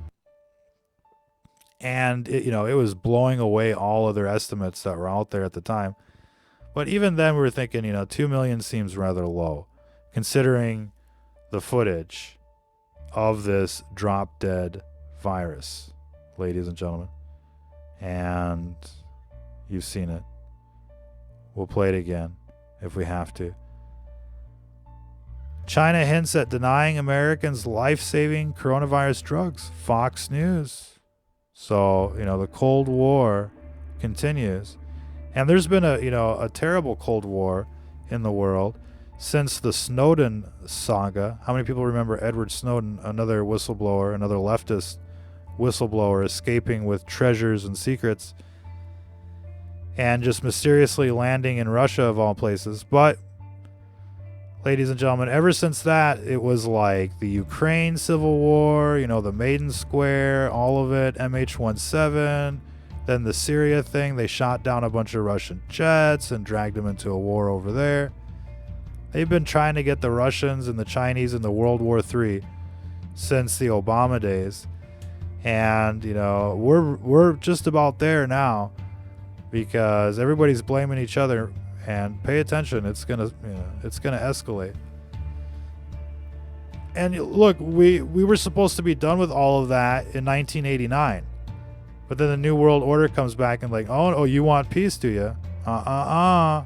And, it was blowing away all other estimates that were out there at the time. But even then we were thinking, 2 million seems rather low, considering the footage of this drop-dead virus, ladies and gentlemen. And you've seen it. We'll play it again if we have to. China hints at denying Americans life-saving coronavirus drugs. Fox News. So, the Cold War continues. And there's been a terrible Cold War in the world since the Snowden saga. How many people remember Edward Snowden, another whistleblower, another leftist whistleblower escaping with treasures and secrets and just mysteriously landing in Russia of all places? But, ladies and gentlemen, ever since that, it was like the Ukraine Civil War, the Maiden Square, all of it, MH17, then the Syria thing. They shot down a bunch of Russian jets and dragged them into a war over there. They've been trying to get the Russians and the Chinese into World War III since the Obama days. And, we're just about there now because everybody's blaming each other. And pay attention, it's gonna escalate. And look, we were supposed to be done with all of that in 1989, but then the New World Order comes back and like, oh, you want peace, do you? That's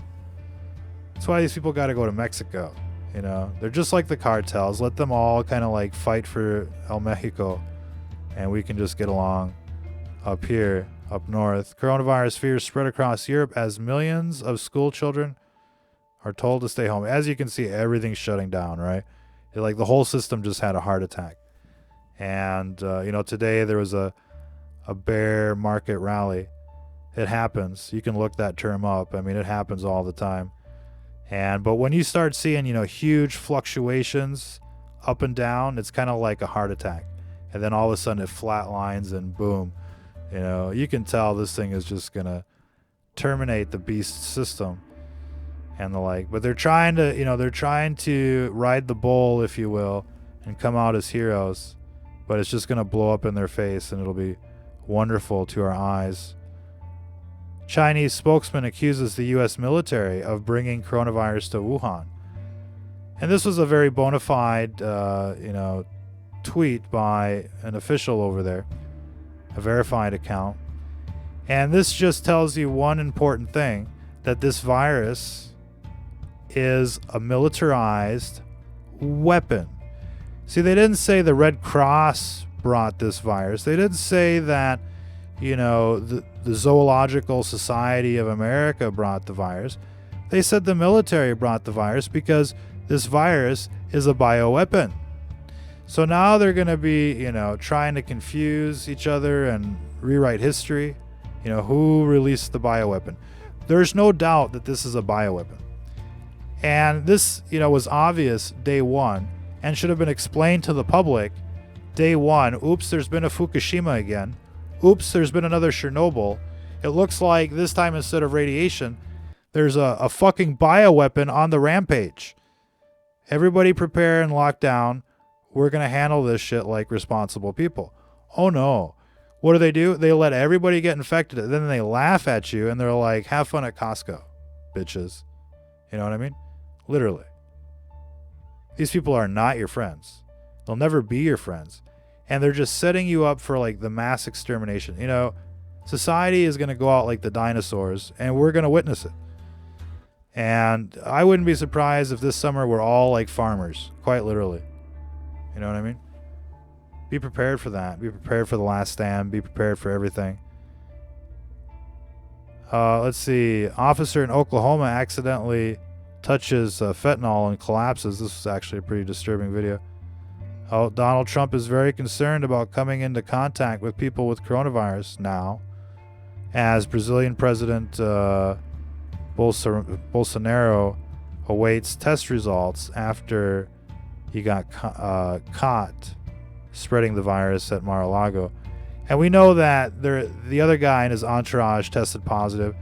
why these people got to go to Mexico. They're just like the cartels. Let them all kind of like fight for El Mexico, and we can just get along up here. Up north, coronavirus fears spread across Europe as millions of school children are told to stay home. As you can see, everything's shutting down, right? Like the whole system just had a heart attack. And, today there was a bear market rally. It happens. You can look that term up. I mean, it happens all the time. But when you start seeing, huge fluctuations up and down, it's kind of like a heart attack. And then all of a sudden it flatlines and boom. You can tell this thing is just going to terminate the beast system and the like. But they're trying to ride the bull, if you will, and come out as heroes. But it's just going to blow up in their face, and it'll be wonderful to our eyes. Chinese spokesman accuses the U.S. military of bringing coronavirus to Wuhan. And this was a very bona fide, tweet by an official over there. A verified account. And this just tells you one important thing, that this virus is a militarized weapon. See, they didn't say the Red Cross brought this virus. They didn't say that, the Zoological Society of America brought the virus. They said the military brought the virus because this virus is a bioweapon. So now they're going to be, trying to confuse each other and rewrite history. Who released the bioweapon? There's no doubt that this is a bioweapon. And this, was obvious day one and should have been explained to the public day one. Oops, there's been a Fukushima again. Oops, there's been another Chernobyl. It looks like this time instead of radiation, there's a fucking bioweapon on the rampage. Everybody prepare and lock down. We're going to handle this shit like responsible people. Oh no. What do? They let everybody get infected. And then they laugh at you and they're like, have fun at Costco, bitches. You know what I mean? Literally. These people are not your friends. They'll never be your friends. And they're just setting you up for like the mass extermination. Society is going to go out like the dinosaurs and we're going to witness it. And I wouldn't be surprised if this summer we're all like farmers, quite literally. You know what I mean? Be prepared for that. Be prepared for the last stand. Be prepared for everything. Let's see. Officer in Oklahoma accidentally touches fentanyl and collapses. This is actually a pretty disturbing video. Oh, Donald Trump is very concerned about coming into contact with people with coronavirus now, as Brazilian President Bolsonaro awaits test results after he got caught spreading the virus at Mar-a-Lago. And we know that the other guy in his entourage tested positive.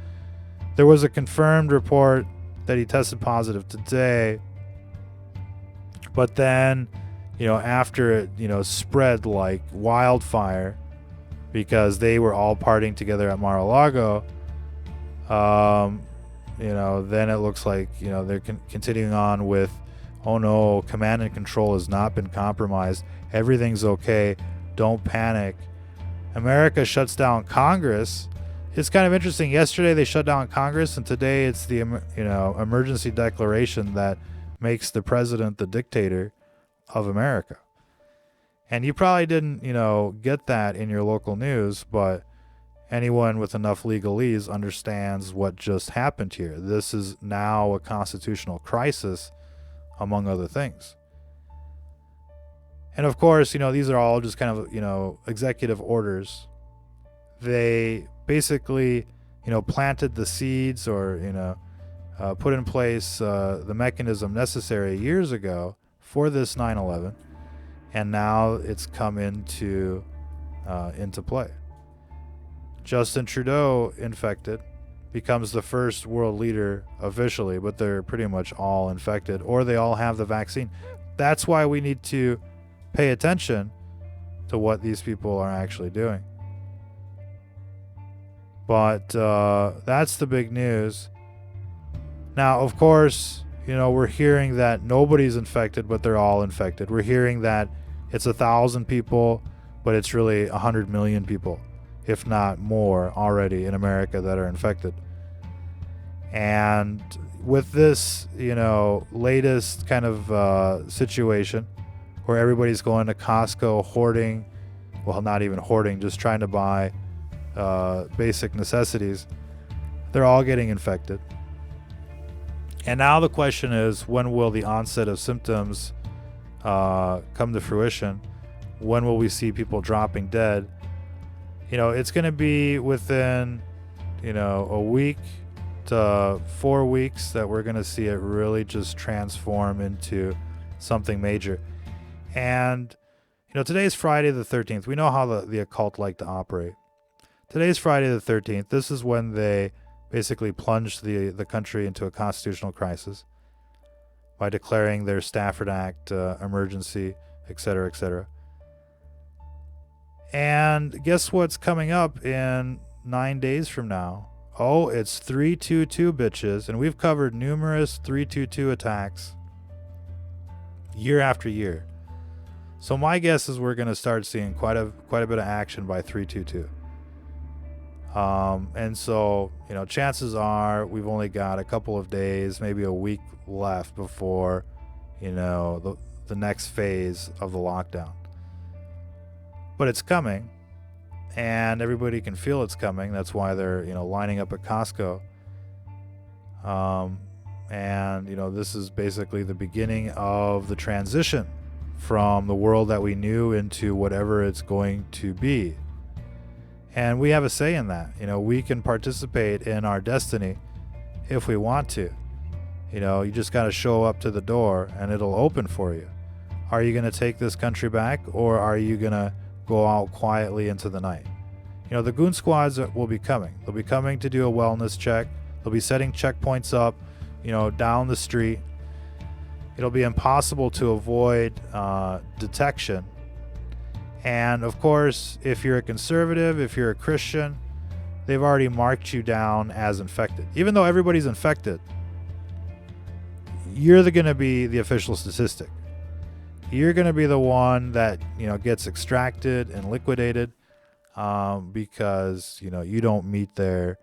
There was a confirmed report that he tested positive today. But then, after it, spread like wildfire because they were all partying together at Mar-a-Lago, then it looks like, they're continuing on with, oh no, command and control has not been compromised. Everything's okay. Don't panic. America shuts down Congress. It's kind of interesting. Yesterday they shut down Congress, and today it's the emergency declaration that makes the president the dictator of America. And you probably didn't, get that in your local news, but anyone with enough legalese understands what just happened here. This is now a constitutional crisis, among other things. And of course, these are all just kind of, executive orders. They basically, planted the seeds or, put in place the mechanism necessary years ago for this 9/11. And now it's come into play. Justin Trudeau, infected, becomes the first world leader officially, but they're pretty much all infected, or they all have the vaccine. That's why we need to pay attention to what these people are actually doing. But that's the big news. Now, of course, we're hearing that nobody's infected, but they're all infected. We're hearing that it's 1,000 people, but it's really 100 million people, if not more, already in America that are infected. And with this, latest kind of situation where everybody's going to Costco hoarding, well, not even hoarding, just trying to buy basic necessities, they're all getting infected. And now the question is, when will the onset of symptoms come to fruition? When will we see people dropping dead? It's going to be within, a week to 4 weeks that we're going to see it really just transform into something major. And, today's Friday the 13th. We know how the occult like to operate. Today's Friday the 13th. This is when they basically plunged the country into a constitutional crisis by declaring their Stafford Act emergency, etc., etc. And guess what's coming up in 9 days from now? Oh, it's 322 bitches, and we've covered numerous 322 attacks year after year. So my guess is we're going to start seeing quite a bit of action by 322. And so, chances are we've only got a couple of days, maybe a week left before, the next phase of the lockdown. But it's coming, and everybody can feel it's coming. That's why they're, lining up at Costco. And, this is basically the beginning of the transition from the world that we knew into whatever it's going to be. And we have a say in that. We can participate in our destiny if we want to. You just got to show up to the door and it'll open for you. Are you going to take this country back, or are you going to go out quietly into the night? The goon squads will be coming. They'll be coming to do a wellness check. They'll be setting checkpoints up, down the street. It'll be impossible to avoid detection. And of course, if you're a conservative, if you're a Christian, they've already marked you down as infected. Even though everybody's infected, you're going to be the official statistic. You're going to be the one that, gets extracted and liquidated because, you don't meet their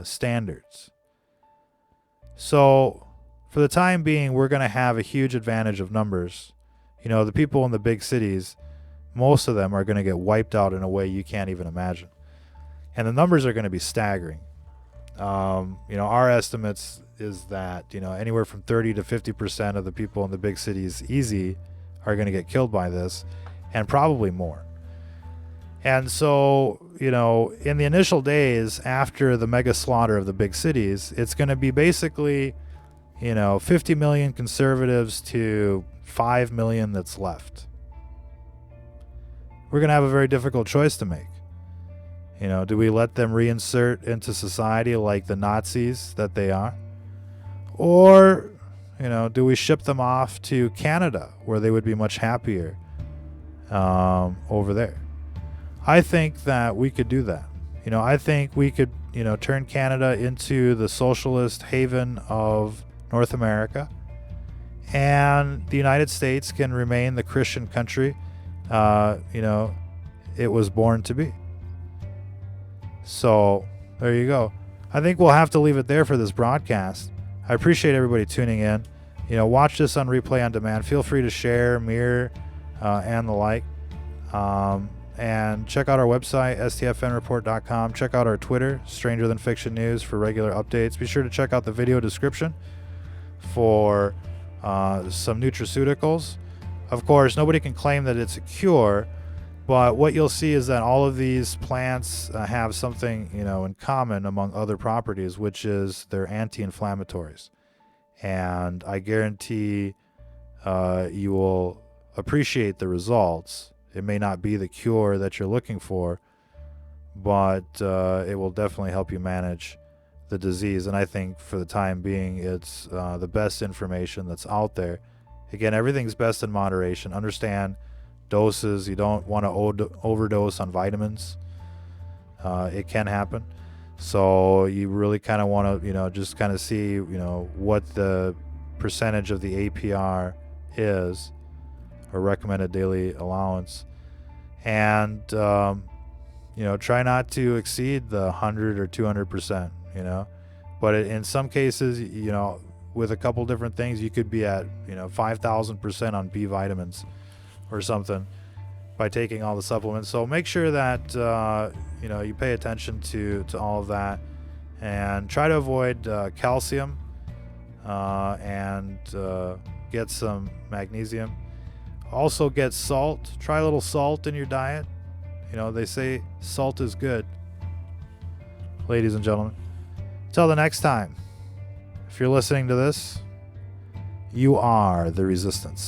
standards. So for the time being, we're going to have a huge advantage of numbers. You know, the people in the big cities, most of them are going to get wiped out in a way you can't even imagine. And the numbers are going to be staggering. You know, our estimates is that, you know, anywhere from 30 to 50% of the people in the big cities easy are going to get killed by this, and probably more. And so, you know, in the initial days after the mega slaughter of the big cities, it's going to be basically, you know, 50 million conservatives to 5 million that's left. We're going to have a very difficult choice to make. You know, do we let them reinsert into society like the Nazis that they are? Or, you know, do we ship them off to Canada where they would be much happier over there? I think that we could do that. You know, I think we could, you know, turn Canada into the socialist haven of North America, and the United States can remain the Christian country, you know, it was born to be. So there you go. I think we'll have to leave it there for this broadcast. I appreciate everybody tuning in. You know, watch this on replay on demand. Feel free to share, mirror, and the like. And check out our website, stfnreport.com. Check out our Twitter, Stranger Than Fiction News, for regular updates. Be sure to check out the video description for some nutraceuticals. Of course, nobody can claim that it's a cure, but what you'll see is that all of these plants have something, you know, in common among other properties, which is they're anti-inflammatories. And I guarantee you will appreciate the results. It may not be the cure that you're looking for, but it will definitely help you manage the disease. And I think for the time being, it's the best information that's out there. Again, everything's best in moderation. Understand doses. You don't want to overdose on vitamins. It can happen. So you really kind of want to, you know, just kind of see, you know, what the percentage of the APR is, or recommended daily allowance, and you know, try not to exceed the 100 or 200%, you know. But in some cases, you know, with a couple different things, you could be at, you know, 5,000% on B vitamins or something by taking all the supplements. So make sure that you know, you pay attention to all of that, and try to avoid calcium, and get some magnesium. Also get salt. Try a little salt in your diet. You know, they say salt is good, ladies and gentlemen. Till the next time, if you're listening to this, you are the resistance.